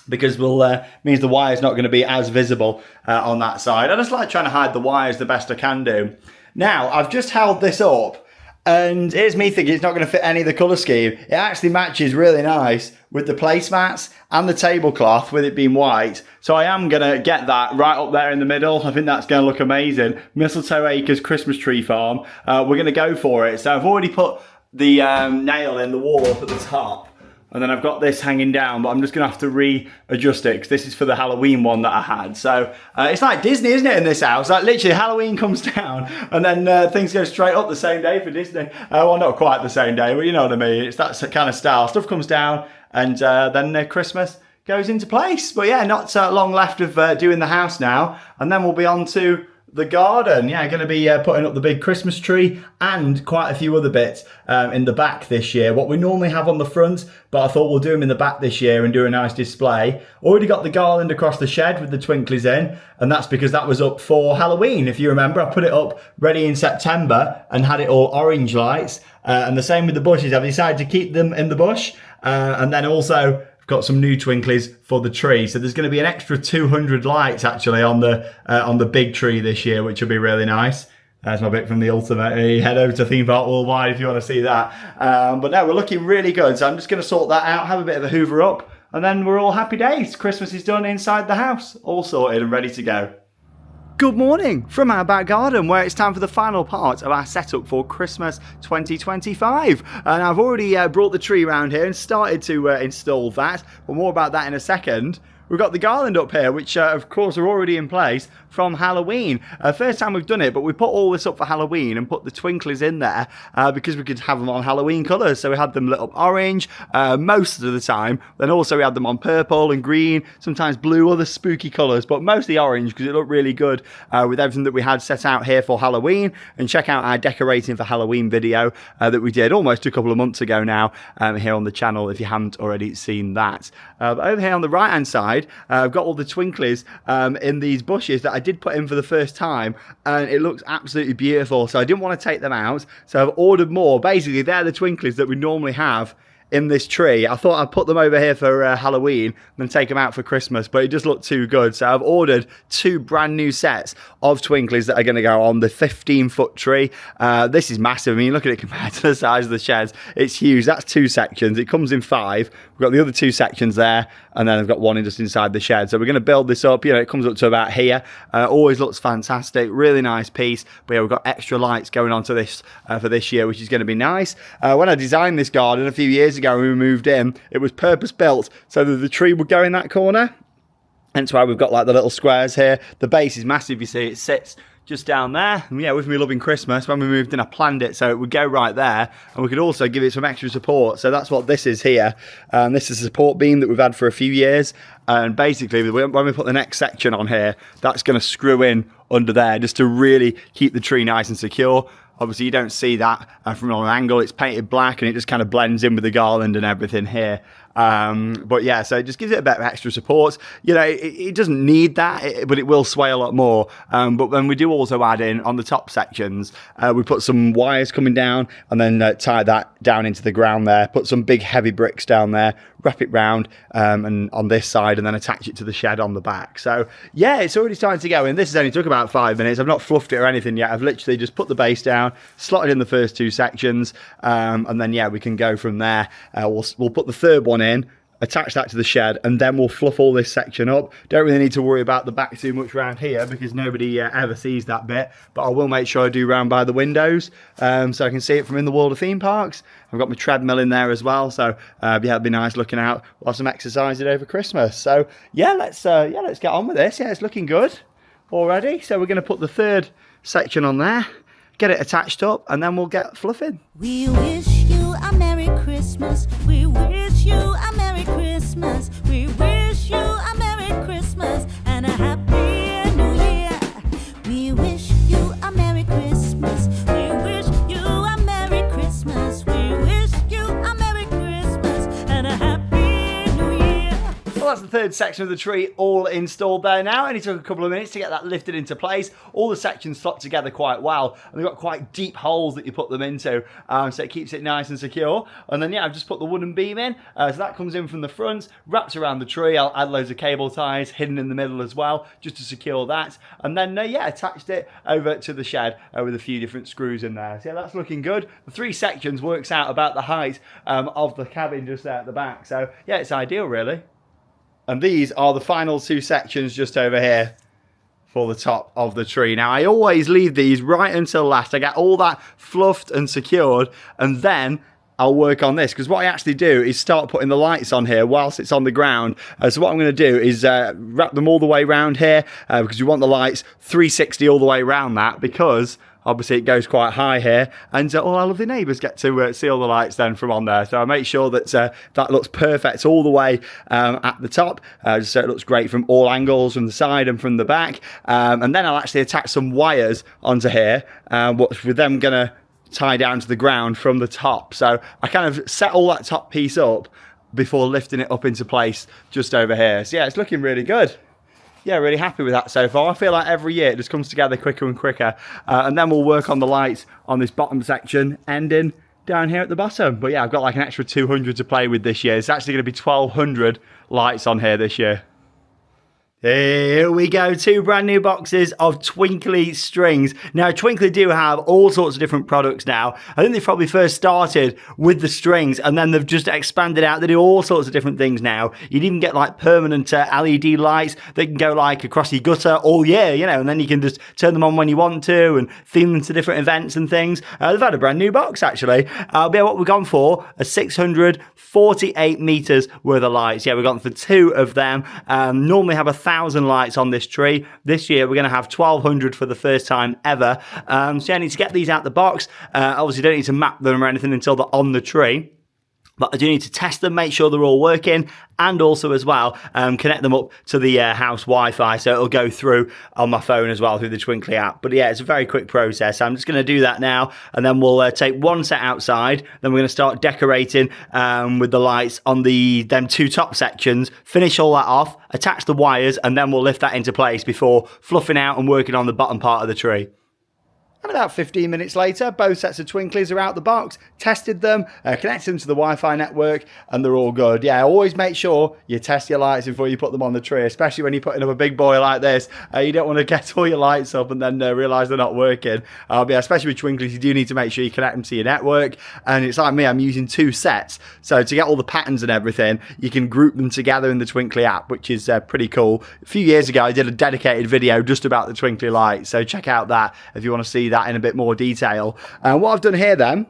because we'll means the wire's not going to be as visible on that side. I just like trying to hide the wires the best I can do. Now I've just held this up, and here's me thinking it's not going to fit any of the colour scheme. It actually matches really nice with the placemats and the tablecloth with it being white. So I am going to get that right up there in the middle. I think that's going to look amazing. Mistletoe Acres Christmas Tree Farm. We're going to go for it. So I've already put the nail in the wall up at the top. And then I've got this hanging down, but I'm just going to have to readjust it because this is for the Halloween one that I had. So it's like Disney, isn't it, in this house? Like literally Halloween comes down and then things go straight up the same day for Disney. Well, not quite the same day, but you know what I mean. It's that kind of style. Stuff comes down and then Christmas goes into place. But yeah, not long left of doing the house now. And then we'll be on to the garden. Yeah, going to be putting up the big Christmas tree and quite a few other bits in the back this year. What we normally have on the front, but I thought we'll do them in the back this year and do a nice display. Already got the garland across the shed with the twinklies in, and that's because that was up for Halloween. If you remember, I put it up ready in September and had it all orange lights. And the same with the bushes. I've decided to keep them in the bush, and then also got some new twinklies for the tree. So there's going to be an extra 200 lights actually on the big tree this year, which will be really nice. There's my bit from the Ultimate. You head over to Theme Park Worldwide if you want to see that. But no, we're looking really good. So I'm just going to sort that out, have a bit of a hoover up, and then we're all happy days. Christmas is done inside the house, all sorted and ready to go. Good morning from our back garden, where it's time for the final part of our setup for Christmas 2025. And I've already brought the tree around here and started to install that, but more about that in a second. We've got the garland up here, which of course are already in place from Halloween. First time we've done it, but we put all this up for Halloween and put the twinklies in there because we could have them on Halloween colours. So we had them lit up orange most of the time. Then also we had them on purple and green, sometimes blue, other spooky colours, but mostly orange because it looked really good with everything that we had set out here for Halloween. And check out our decorating for Halloween video that we did almost a couple of months ago now here on the channel if you haven't already seen that. But over here on the right hand side, I've got all the twinklies in these bushes that I did put in for the first time, and it looks absolutely beautiful. So I didn't want to take them out, so I've ordered more. Basically, they're the twinklies that we normally have in this tree. I thought I'd put them over here for Halloween and then take them out for Christmas, but it just looked too good. So I've ordered 2 brand new sets of twinklies that are going to go on the 15-foot tree. This is massive. I mean, look at it compared to the size of the sheds. It's huge. That's 2 sections. It comes in 5. We've got the other 2 sections there, and then I've got one just inside the shed. So we're going to build this up. You know, it comes up to about here. Always looks fantastic. Really nice piece. But yeah, we've got extra lights going on to this for this year, which is going to be nice. When I designed this garden a few years ago when we moved in, it was purpose built so that the tree would go in that corner. Hence why we've got like the little squares here. The base is massive, you see. It sits just down there. And yeah, with me loving Christmas, when we moved in, I planned it so it would go right there, and we could also give it some extra support. So that's what this is here. This is a support beam that we've had for a few years. And basically, when we put the next section on here, that's going to screw in under there just to really keep the tree nice and secure. Obviously, you don't see that from an angle. It's painted black and it just kind of blends in with the garland and everything here. But yeah, so it just gives it a bit of extra support. You know, it doesn't need that, but it will sway a lot more. But then we do also add in on the top sections, we put some wires coming down and then tie that down into the ground there, put some big heavy bricks down there, wrap it round and on this side, and then attach it to the shed on the back. So yeah, it's already starting to go in. This has only took about 5 minutes. I've not fluffed it or anything yet. I've literally just put the base down, slotted in the first 2 sections, and then yeah, we can go from there. We'll put the third one in, attach that to the shed, and then we'll fluff all this section up. Don't really need to worry about the back too much around here because nobody ever sees that bit, but I will make sure I do round by the windows so I can see it from in the world of theme parks. I've got my treadmill in there as well, so yeah, it'll be nice looking out whilst I'm exercising over Christmas. So yeah, let's get on with this. Yeah, it's looking good already. So we're going to put the third section on there, get it attached up, and then we'll get fluffing. We wish you a Merry Christmas. We wish you a Merry Christmas. We wish you a Merry Christmas and a Happy New Year. We wish you a Merry Christmas. We wish you a Merry Christmas. We wish you a Merry Christmas and a Happy New Year. Well, that's the third section of the tree all installed there now. Only took a couple of minutes to get that lifted into place. All the sections slot together quite well, and they've got quite deep holes that you put them into, so it keeps it nice and secure. And then yeah, I've just put the wooden beam in, so that comes in from the front, wraps around the tree. I'll add loads of cable ties hidden in the middle as well, just to secure that. And then yeah, attached it over to the shed with a few different screws in there. So yeah, that's looking good. The 3 sections works out about the height of the cabin just there at the back. So yeah, it's ideal really. And these are the final 2 sections just over here for the top of the tree. Now, I always leave these right until last. I get all that fluffed and secured, and then I'll work on this, because what I actually do is start putting the lights on here whilst it's on the ground. So what I'm going to do is wrap them all the way around here, because you want the lights 360 all the way around that, because obviously it goes quite high here, and all our lovely neighbours get to see all the lights then from on there. So I make sure that that looks perfect all the way at the top, just so it looks great from all angles, from the side and from the back. And then I'll actually attach some wires onto here, with them going to tie down to the ground from the top. So I kind of set all that top piece up before lifting it up into place just over here. So yeah, it's looking really good. Yeah, really happy with that so far. I feel like every year it just comes together quicker and quicker. And then we'll work on the lights on this bottom section, ending down here at the bottom. But yeah, I've got like an extra 200 to play with this year. It's actually going to be 1,200 lights on here this year. Here we go, 2 brand new boxes of Twinkly strings. Now, Twinkly do have all sorts of different products now. I think they probably first started with the strings, and then they've just expanded out. They do all sorts of different things now. You'd even get like permanent LED lights that can go like across your gutter all year, you know, and then you can just turn them on when you want to and theme them to different events and things. They've had a brand new box, actually. What we've gone for are 648 meters worth of lights. Yeah, we've gone for 2 of them. Normally have 1,000 lights on this tree. This year we're going to have 1,200 for the first time ever. So I need to get these out the box. Obviously don't need to map them or anything until they're on the tree, but I do need to test them, make sure they're all working, and also as well connect them up to the house Wi-Fi, so it'll go through on my phone as well through the Twinkly app. But yeah, it's a very quick process. I'm just going to do that now, and then we'll take 1 set outside. Then we're going to start decorating with the lights on them 2 top sections, finish all that off, attach the wires, and then we'll lift that into place before fluffing out and working on the bottom part of the tree. And about 15 minutes later, both sets of Twinklies are out the box, tested them, connected them to the Wi-Fi network, and they're all good. Yeah, always make sure you test your lights before you put them on the tree, especially when you're putting up a big boy like this. You don't want to get all your lights up and then realise they're not working. Yeah, especially with Twinklies, you do need to make sure you connect them to your network. And it's like me, I'm using 2 sets. So to get all the patterns and everything, you can group them together in the Twinkly app, which is pretty cool. A few years ago, I did a dedicated video just about the Twinkly lights. So check out that if you want to see that in a bit more detail. What I've done here then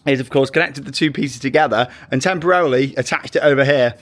is, of course, connected the 2 pieces together and temporarily attached it over here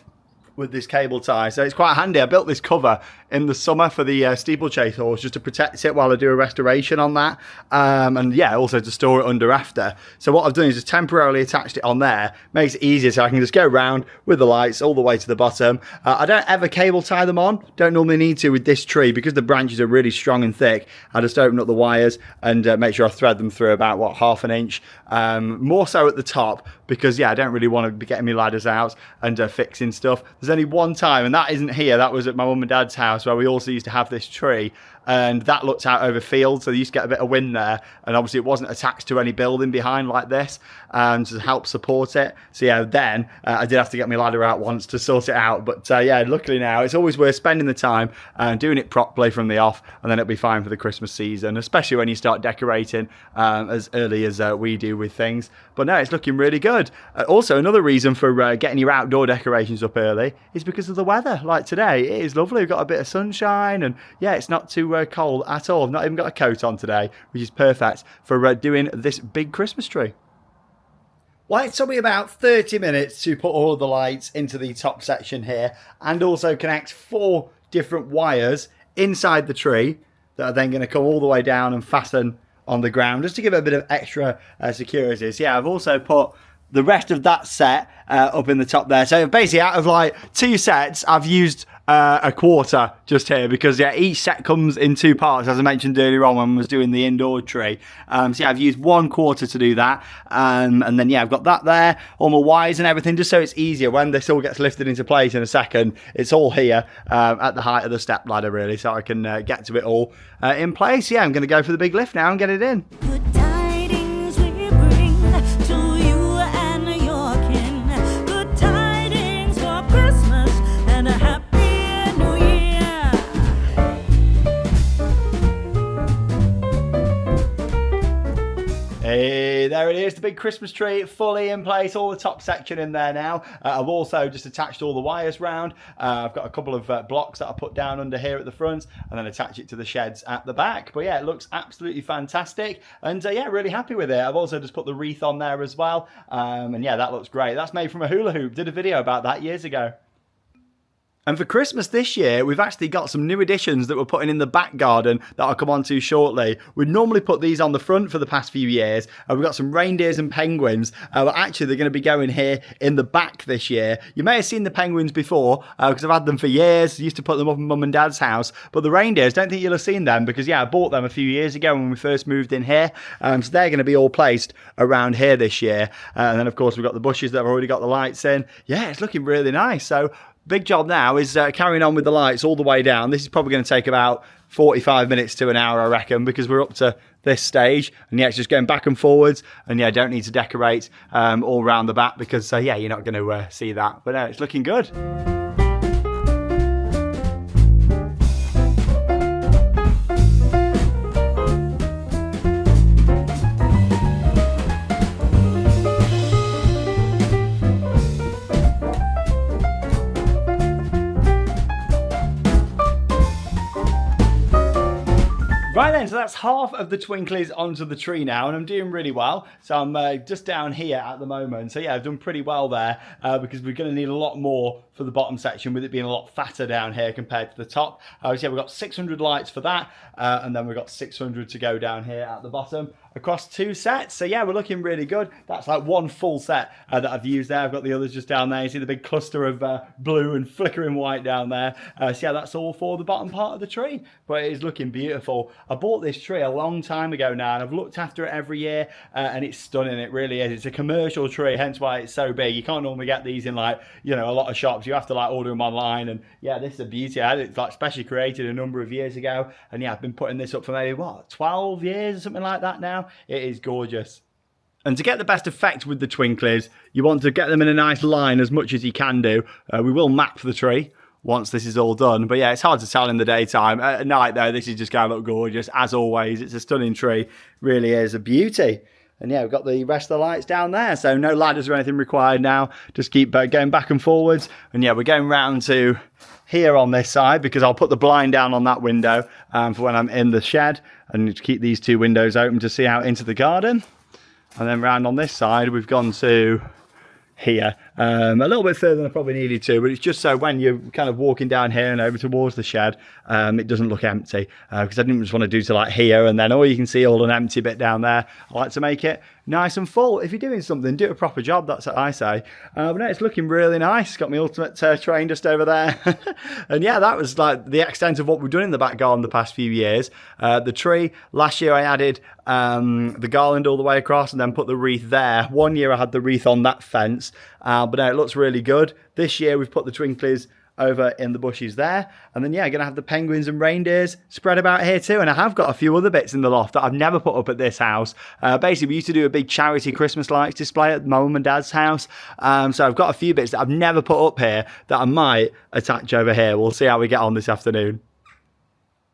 with this cable tie, so it's quite handy. I built this cover in the summer for the steeplechase horse just to protect it while I do a restoration on that, and yeah, also to store it under after. So what I've done is just temporarily attached it on there, makes it easier so I can just go around with the lights all the way to the bottom. I don't ever cable tie them on, don't normally need to with this tree because the branches are really strong and thick. I just open up the wires and make sure I thread them through about, what, half an inch, more so at the top, because yeah, I don't really want to be getting my ladders out and fixing stuff. There's only one time, and that isn't here, that was at my mum and dad's house, where we also used to have this tree, and that looked out over fields, so you used to get a bit of wind there, and obviously it wasn't attached to any building behind like this to help support it. So yeah, then I did have to get my ladder out once to sort it out, but yeah, luckily now it's always worth spending the time and doing it properly from the off, and then it'll be fine for the Christmas season, especially when you start decorating as early as we do with things. But no, it's looking really good. Also, another reason for getting your outdoor decorations up early is because of the weather. Like today, it is lovely. We've got a bit of sunshine, and yeah, it's not too cold at all. I've not even got a coat on today, which is perfect for doing this big Christmas tree. Well, it took me about 30 minutes to put all of the lights into the top section here, and also connect 4 different wires inside the tree that are then going to come all the way down and fasten on the ground, just to give it a bit of extra security. So yeah, I've also put the rest of that set up in the top there. So basically, out of like 2 sets, I've used a quarter just here, because yeah, each set comes in 2 parts, as I mentioned earlier on when I was doing the indoor tree. So yeah, I've used 1 quarter to do that, and then yeah, I've got that there, all my wires and everything, just so it's easier when this all gets lifted into place in a second. It's all here at the height of the step ladder, really, so I can get to it all in place. Yeah, I'm going to go for the big lift now and get it in. Good tidings we bring to you and your kin. Good tidings for Christmas and a happy new year. Hey, there it is, the big Christmas tree fully in place, all the top section in there now. I've also just attached all the wires round. I've got a couple of blocks that I put down under here at the front, and then attach it to the sheds at the back. But yeah, it looks absolutely fantastic, and yeah, really happy with it. I've also just put the wreath on there as well, and yeah, that looks great. That's made from a hula hoop. Did a video about that years ago. And for Christmas this year, we've actually got some new additions that we're putting in the back garden that I'll come on to shortly. We'd normally put these on the front for the past few years. We've got some reindeers and penguins, but actually they're going to be going here in the back this year. You may have seen the penguins before, because I've had them for years. I used to put them up in mum and dad's house, but the reindeers, don't think you'll have seen them, because yeah, I bought them a few years ago when we first moved in here. So they're going to be all placed around here this year. And then of course we've got the bushes that have already got the lights in. Yeah, it's looking really nice. So big job now is carrying on with the lights all the way down. This is probably going to take about 45 minutes to an hour, I reckon, because we're up to this stage. And yeah, it's just going back and forwards. And yeah, don't need to decorate all around the back, because yeah, you're not going to see that. But no, it's looking good. Right then, so that's half of the twinklies onto the tree now, and I'm doing really well. So I'm just down here at the moment. So yeah, I've done pretty well there, because we're going to need a lot more for the bottom section, with it being a lot fatter down here compared to the top. So yeah, we've got 600 lights for that, and then we've got 600 to go down here at the bottom across 2 sets. So yeah, we're looking really good. That's like 1 full set that I've used there. I've got the others just down there. You see the big cluster of blue and flickering white down there. So yeah, that's all for the bottom part of the tree, but it is looking beautiful. I bought this tree a long time ago now, and I've looked after it every year, and it's stunning. It really is. It's a commercial tree, hence why it's so big. You can't normally get these in, like, you know, a lot of shops. You have to like order them online, and yeah, this is a beauty. I had it like specially created a number of years ago, and yeah, I've been putting this up for maybe what, 12 years or something like that now. It is gorgeous. And to get the best effect with the twinklies, you want to get them in a nice line as much as you can do. We will map the tree once this is all done, but yeah, it's hard to tell in the daytime. At night though, this is just going to look gorgeous as always. It's a stunning tree, really is a beauty. And yeah, we've got the rest of the lights down there, so no ladders or anything required now. Just keep going back and forwards. And yeah, we're going round to here on this side, because I'll put the blind down on that window for when I'm in the shed, and to keep these 2 windows open to see out into the garden. And then round on this side, we've gone to here, a little bit further than I probably needed to, but it's just so when you're kind of walking down here and over towards the shed, it doesn't look empty, because I didn't just want to do to like here and then, oh, you can see all an empty bit down there. I like to make it nice and full. If you're doing something, do a proper job, that's what I say. But no, it's looking really nice. Got my ultimate train just over there. And yeah, that was like the extent of what we've done in the back garden the past few years. The tree, last year I added the garland all the way across and then put the wreath there. One year I had the wreath on that fence, but no, it looks really good. This year we've put the twinklies over in the bushes there, and then yeah, gonna have the penguins and reindeers spread about here too. And I have got a few other bits in the loft that I've never put up at this house. Basically, we used to do a big charity Christmas lights display at my mum and dad's house, so I've got a few bits that I've never put up here that I might attach over here. We'll see how we get on this afternoon.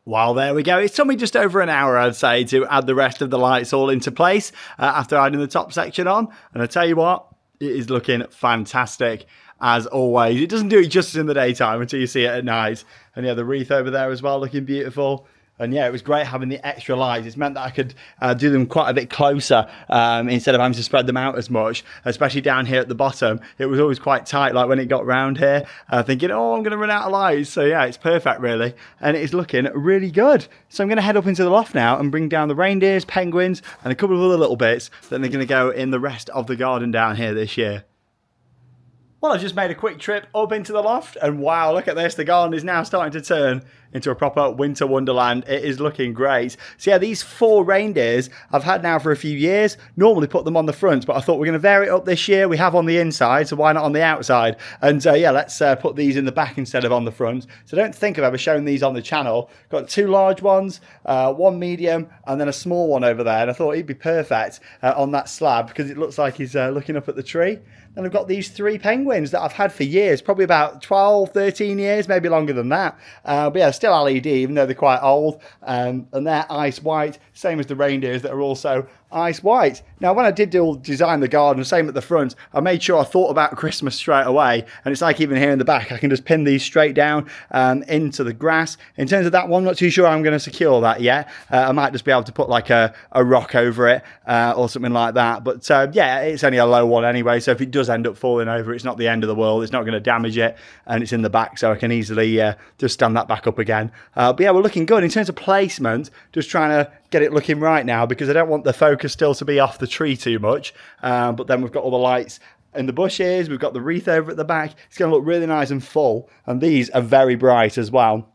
Well, there we go. It's took me just over an hour, I'd say, to add the rest of the lights all into place after adding the top section on. And I tell you what, it is looking fantastic as always. It doesn't do it justice in the daytime until you see it at night. And yeah, the wreath over there as well, looking beautiful. And yeah, it was great having the extra lights. It's meant that I could do them quite a bit closer instead of having to spread them out as much, especially down here at the bottom. It was always quite tight, like when it got round here, thinking, oh, I'm going to run out of lights. So yeah, it's perfect really. And it is looking really good. So I'm going to head up into the loft now and bring down the reindeers, penguins, and a couple of other little bits that are going to go in the rest of the garden down here this year. Well, I just made a quick trip up into the loft, and wow, look at this. The garden is now starting to turn into a proper winter wonderland. It is looking great. So yeah, these 4 reindeers I've had now for a few years. Normally put them on the front, but I thought we're going to vary it up this year. We have on the inside, so why not on the outside? And yeah, let's put these in the back instead of on the front. So I don't think I've ever shown these on the channel. Got 2 large ones, 1 medium, and then a small one over there. And I thought he'd be perfect on that slab because it looks like he's looking up at the tree. Then I've got these 3 penguins that I've had for years, probably about 12, 13 years, maybe longer than that. But yeah, still LED, even though they're quite old. And they're ice white, same as the reindeers that are also ice white. Now, when I did design the garden, same at the front, I made sure I thought about Christmas straight away. And it's like even here in the back, I can just pin these straight down into the grass. In terms of that one, not too sure I'm going to secure that yet. I might just be able to put like a rock over it or something like that. But yeah, it's only a low one anyway. So if it does end up falling over, it's not the end of the world. It's not going to damage it. And it's in the back, so I can easily just stand that back up again. But yeah, we're looking good. In terms of placement, just trying to get it looking right now because I don't want the focus still to be off the tree too much. But then we've got all the lights in the bushes. We've got the wreath over at the back. It's going to look really nice and full. And these are very bright as well.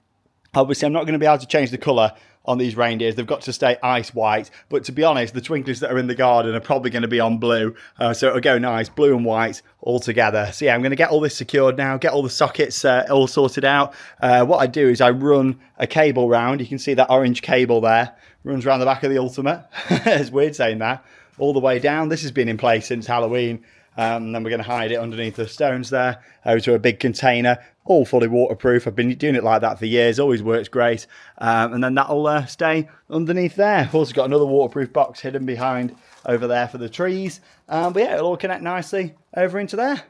Obviously, I'm not going to be able to change the colour on these reindeers. They've got to stay ice white. But to be honest, the twinklies that are in the garden are probably going to be on blue. So it'll go nice, blue and white all together. So yeah, I'm going to get all this secured now, get all the sockets all sorted out. What I do is I run a cable round. You can see that orange cable there. Runs around the back of the Ultimate. It's weird saying that. All the way down. This has been in place since Halloween. And then we're going to hide it underneath the stones there, over to a big container, all fully waterproof. I've been doing it like that for years, always works great. And then that'll stay underneath there. I've also got another waterproof box hidden behind over there for the trees. But yeah, it'll all connect nicely over into there.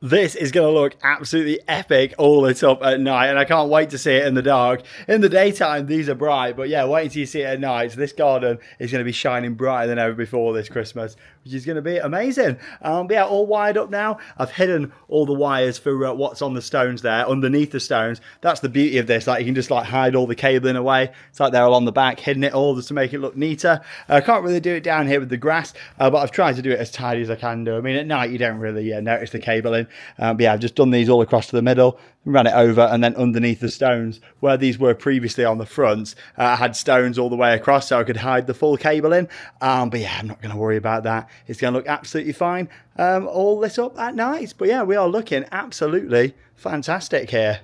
This is going to look absolutely epic all lit up at night, and I can't wait to see it in the dark. In the daytime, these are bright, but yeah, wait until you see it at night. So this garden is going to be shining brighter than ever before this Christmas, which is going to be amazing. But yeah, all wired up now. I've hidden all the wires for what's on the stones there, underneath the stones. That's the beauty of this. Like, you can just like hide all the cabling away. It's like they're all on the back, hidden it all just to make it look neater. I can't really do it down here with the grass, but I've tried to do it as tidy as I can do. I mean, at night you don't really notice the cabling. But yeah, I've just done these all across to the middle, ran it over, and then underneath the stones, where these were previously on the front, I had stones all the way across so I could hide the full cable in. But yeah, I'm not going to worry about that. It's going to look absolutely fine, all lit up at night. But yeah, we are looking absolutely fantastic here.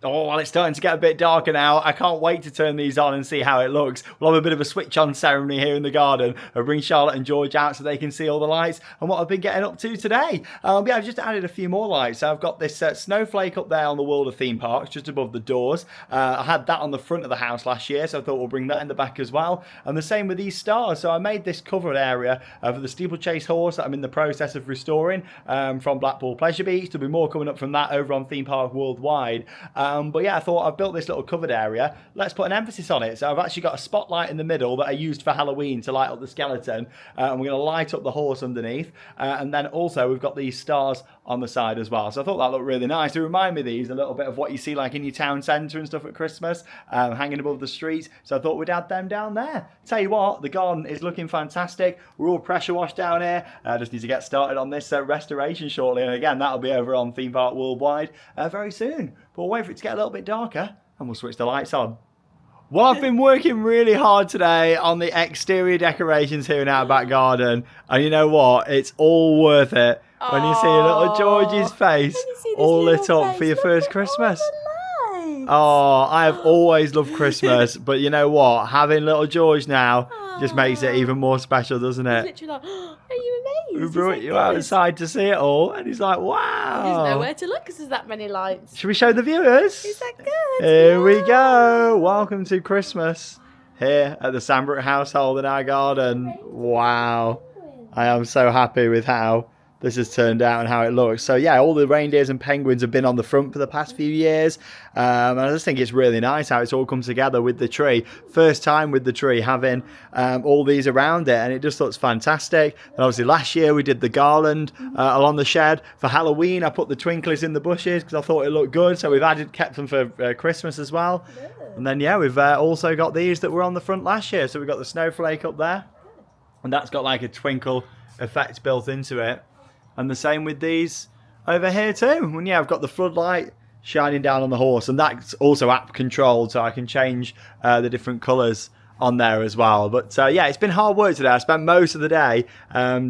Oh, well, it's starting to get a bit darker now. I can't wait to turn these on and see how it looks. We'll have a bit of a switch on ceremony here in the garden. I'll bring Charlotte and George out so they can see all the lights and what I've been getting up to today. Yeah, I've just added a few more lights. So I've got this snowflake up there on the wall of theme parks, just above the doors. I had that on the front of the house last year, so I thought we'll bring that in the back as well. And the same with these stars. So I made this covered area for the steeplechase horse that I'm in the process of restoring from Blackpool Pleasure Beach. There'll be more coming up from that over on Theme Park Worldwide. But yeah, I thought I've built this little covered area. Let's put an emphasis on it. So I've actually got a spotlight in the middle that I used for Halloween to light up the skeleton. And we're going to light up the horse underneath. And then also we've got these stars on the side as well. So I thought that looked really nice. To remind me these a little bit of what you see like in your town centre and stuff at Christmas, hanging above the streets. So I thought we'd add them down there. Tell you what, the garden is looking fantastic. We're all pressure washed down here. I just need to get started on this restoration shortly. And again, that'll be over on Theme Park Worldwide very soon. But we'll wait for it to get a little bit darker and we'll switch the lights on. Well, I've been working really hard today on the exterior decorations here in our back garden. And you know what? It's all worth it when you see little Georgie's face all lit up for your first Christmas. Oh, I have always loved Christmas. But you know what? Having little George now just makes it even more special, doesn't it? He's literally like, are you amazed? We brought you outside to see it all. And he's like, wow. There's nowhere to look because there's that many lights. Should we show the viewers? Is that good? Here we go. Welcome to Christmas here at the Sanbrooke household in our garden. Wow. I am so happy with how this has turned out and how it looks. So yeah, all the reindeers and penguins have been on the front for the past few years. And I just think it's really nice how it's all come together with the tree. First time with the tree having all these around it, and it just looks fantastic. And obviously last year we did the garland along the shed. For Halloween I put the twinklies in the bushes because I thought it looked good. So we've kept them for Christmas as well. And then yeah, we've also got these that were on the front last year. So we've got the snowflake up there, and that's got like a twinkle effect built into it. And the same with these over here too. And yeah, I've got the floodlight shining down on the horse, and that's also app controlled, so I can change the different colours on there as well. But yeah, it's been hard work today. I spent most of the day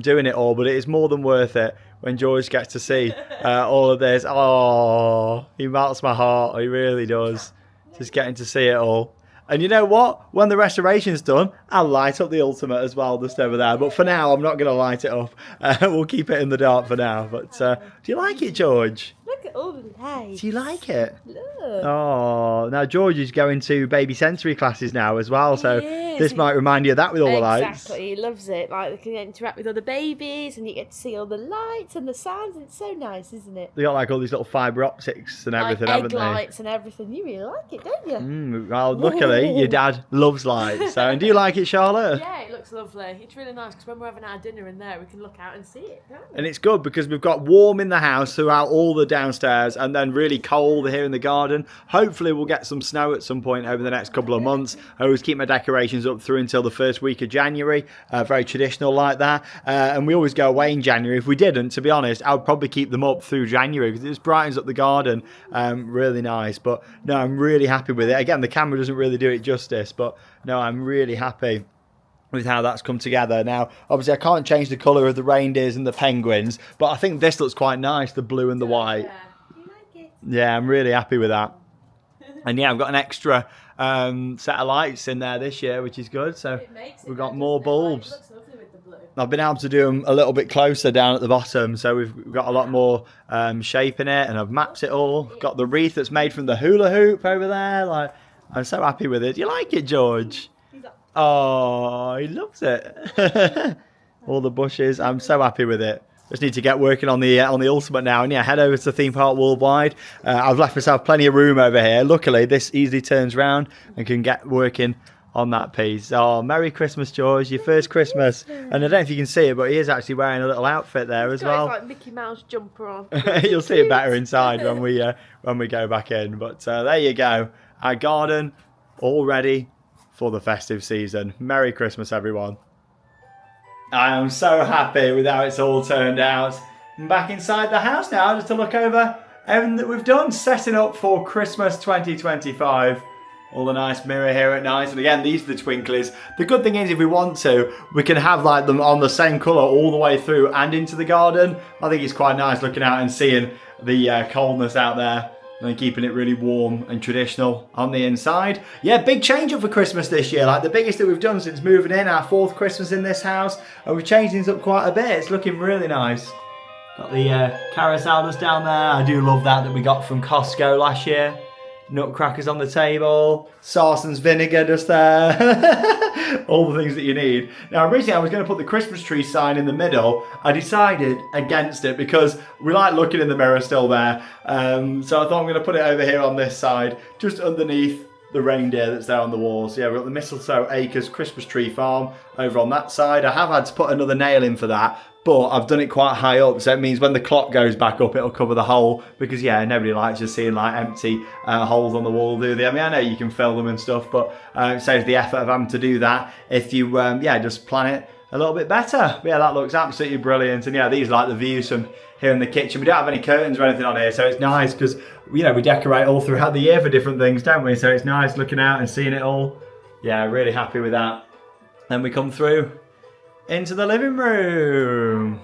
doing it all, but it is more than worth it when George gets to see all of this. Oh, he melts my heart. He really does. Just getting to see it all. And you know what? When the restoration's done, I'll light up the ultimate as well, just over there. But for now, I'm not going to light it up. We'll keep it in the dark for now. But do you like it, George? Look at all the lights. Do you like it? Look. Oh, now George is going to baby sensory classes now as well. So this might remind you of that with all the lights. Exactly, he loves it. Like, they can interact with other babies and you get to see all the lights and the sounds. It's so nice, isn't it? They got like all these little fibre optics and everything, like haven't they? lights and everything. You really like it, don't you? Well, luckily, your dad loves lights. So, and do you like it, Charlotte? Yeah, it looks lovely. It's really nice because when we're having our dinner in there, we can look out and see it, can't we? And it's good because we've got warm in the house throughout all the downstairs, and then really cold here in the garden. Hopefully we'll get some snow at some point over the next couple of months. I always keep my decorations up through until the first week of January, very traditional like that. And we always go away in January. If we didn't, to be honest, I would probably keep them up through January because it just brightens up the garden. Really nice. But no, I'm really happy with it. Again, the camera doesn't really do it justice, but no, I'm really happy with how that's come together. Now, obviously I can't change the colour of the reindeers and the penguins, but I think this looks quite nice, the blue and the white. Yeah. You like it? Yeah, I'm really happy with that. And yeah, I've got an extra set of lights in there this year, which is good. So we've got more bulbs. It looks lovely with the blue. I've been able to do them a little bit closer down at the bottom, so we've got a lot more shape in it, and I've mapped it all. Got the wreath that's made from the hula hoop over there. Like, I'm so happy with it. Do you like it, George? Oh, he loves it. All the bushes. I'm so happy with it. Just need to get working on the ultimate now, and yeah, head over to Theme Park Worldwide. I've left myself plenty of room over here. Luckily, this easily turns round and can get working on that piece. Oh, Merry Christmas, George! Your first Christmas, and I don't know if you can see it, but he is actually wearing a little outfit there as well. He's got his, like, Mickey Mouse jumper on. You'll see it better inside when we go back in. But there you go, our garden all ready for the festive season. Merry Christmas, everyone. I am so happy with how it's all turned out. I'm back inside the house now just to look over everything that we've done, setting up for Christmas 2025. All the nice mirror here at night, and again, these are the twinklies. The good thing is, if we want to, we can have like them on the same colour all the way through and into the garden. I think it's quite nice looking out and seeing the coldness out there, and keeping it really warm and traditional on the inside. Yeah, big change up for Christmas this year. Like the biggest that we've done since moving in, our 4th Christmas in this house. And we've changed things up quite a bit. It's looking really nice. Got the carousel just down there. I do love that we got from Costco last year. nutcrackers on the table, Sarson's vinegar just there. All the things that you need. Now, originally I was going to put the Christmas tree sign in the middle. I decided against it because we like looking in the mirror still there. So I thought I'm going to put it over here on this side, just underneath the reindeer that's there on the walls. Yeah, we've got the Mistletoe Acres Christmas tree farm over on that side. I have had to put another nail in for that, but I've done it quite high up, so it means when the clock goes back up, it'll cover the hole, because yeah, nobody likes just seeing like empty holes on the wall, do they? I mean, I know you can fill them and stuff, but it saves the effort of having to do that if you just plan it a little bit better. But yeah, that looks absolutely brilliant. And yeah, these are like the views from here in the kitchen. We don't have any curtains or anything on here, so it's nice because we decorate all throughout the year for different things, don't we? So it's nice looking out and seeing it all. Yeah, really happy with that. Then we come through into the living room.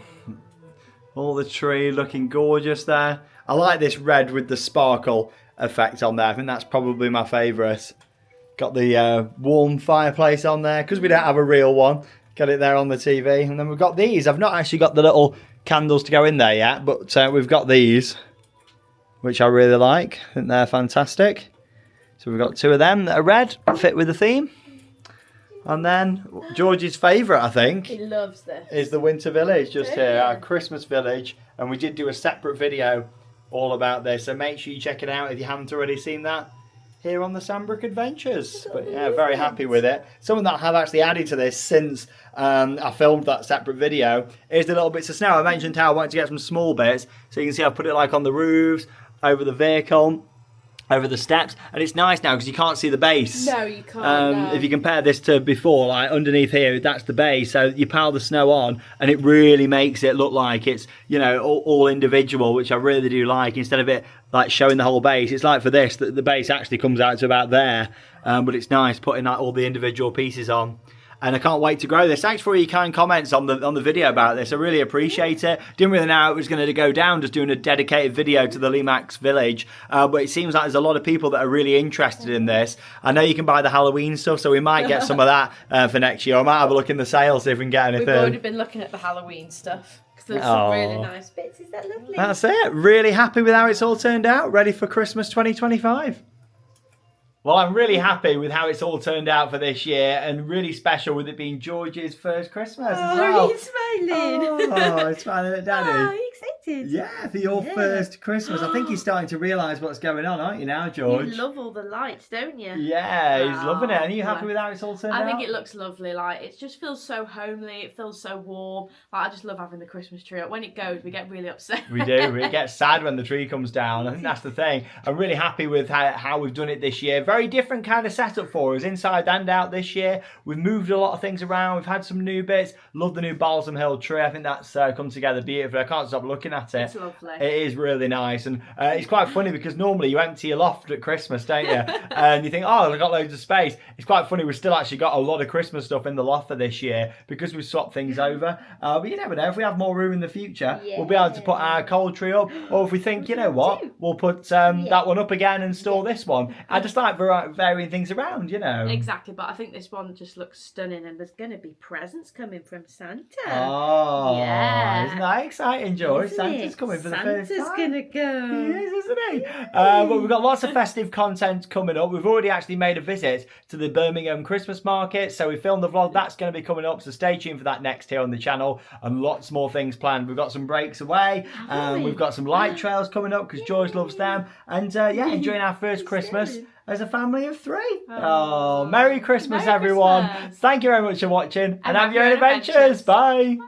All the tree looking gorgeous there. I like this red with the sparkle effect on there. I think that's probably my favourite. Got the warm fireplace on there because we don't have a real one. Got it there on the TV. And then we've got these. I've not actually got the little candles to go in there yet, but we've got these, which I really like. I think they're fantastic. So we've got two of them that are red, fit with the theme. And then George's favourite, I think, he loves this, is the Winter Village just here, our Christmas village. And we did do a separate video all about this, so make sure you check it out if you haven't already seen that here on the Sanbrooke Adventures. But yeah, very happy with it. Something that I have actually added to this since I filmed that separate video is the little bits of snow. I mentioned how I wanted to get some small bits, so you can see I've put it like on the roofs, over the vehicle, over the steps, and it's nice now because you can't see the base. No, you can't. No. If you compare this to before, like underneath here, that's the base, so you pile the snow on and it really makes it look like it's, all individual, which I really do like. Instead of it like showing the whole base, it's like for this, the base actually comes out to about there, but it's nice putting like all the individual pieces on. And I can't wait to grow this. Thanks for all your kind comments on the video about this. I really appreciate it. Didn't really know how it was going to go down, just doing a dedicated video to the Limax village. But it seems like there's a lot of people that are really interested in this. I know you can buy the Halloween stuff, so we might get some of that for next year. I might have a look in the sales, see if we can get anything. We've already been looking at the Halloween stuff, because there's some really nice bits. Is that lovely? That's it. Really happy with how it's all turned out. Ready for Christmas 2025. Well, I'm really happy with how it's all turned out for this year, and really special with it being George's first Christmas as well. He's smiling. Oh, he's smiling at Daddy. Oh, you excited? Yeah, for your first Christmas. I think he's starting to realise what's going on, aren't you now, George? You love all the lights, don't you? Yeah, he's loving it. And are you happy with how it's all turned out? I think it looks lovely. Like, it just feels so homely. It feels so warm. Like, I just love having the Christmas tree up. When it goes, we get really upset. We do. We get sad when the tree comes down. I think that's the thing. I'm really happy with how we've done it this year. Very different kind of setup for us, inside and out this year. We've moved a lot of things around. We've had some new bits. Love the new Balsam Hill tree. I think that's come together beautifully. I can't stop looking at it. It's lovely. It is really nice. And it's quite funny because normally you empty your loft at Christmas, don't you? And you think, oh, I've got loads of space. It's quite funny. We've still actually got a lot of Christmas stuff in the loft for this year because we've swapped things over. But you never know. If we have more room in the future, we'll be able to put our cold tree up. Or if we think, you know what, we'll put that one up again and store this one. I just like varying things around, Exactly, but I think this one just looks stunning, and there's going to be presents coming from Santa. Oh, yeah. Isn't that exciting, George? Santa's coming for the first time. Santa's going to go. He is, isn't he? But we've got lots of festive content coming up. We've already actually made a visit to the Birmingham Christmas market, so we filmed the vlog. That's going to be coming up, so stay tuned for that next here on the channel, and lots more things planned. We've got some breaks away, we've got some light trails coming up because George loves them, and enjoying our first Christmas as a family of 3. Oh, Merry Christmas, everyone. Thank you very much for watching, and have your own adventures. Bye.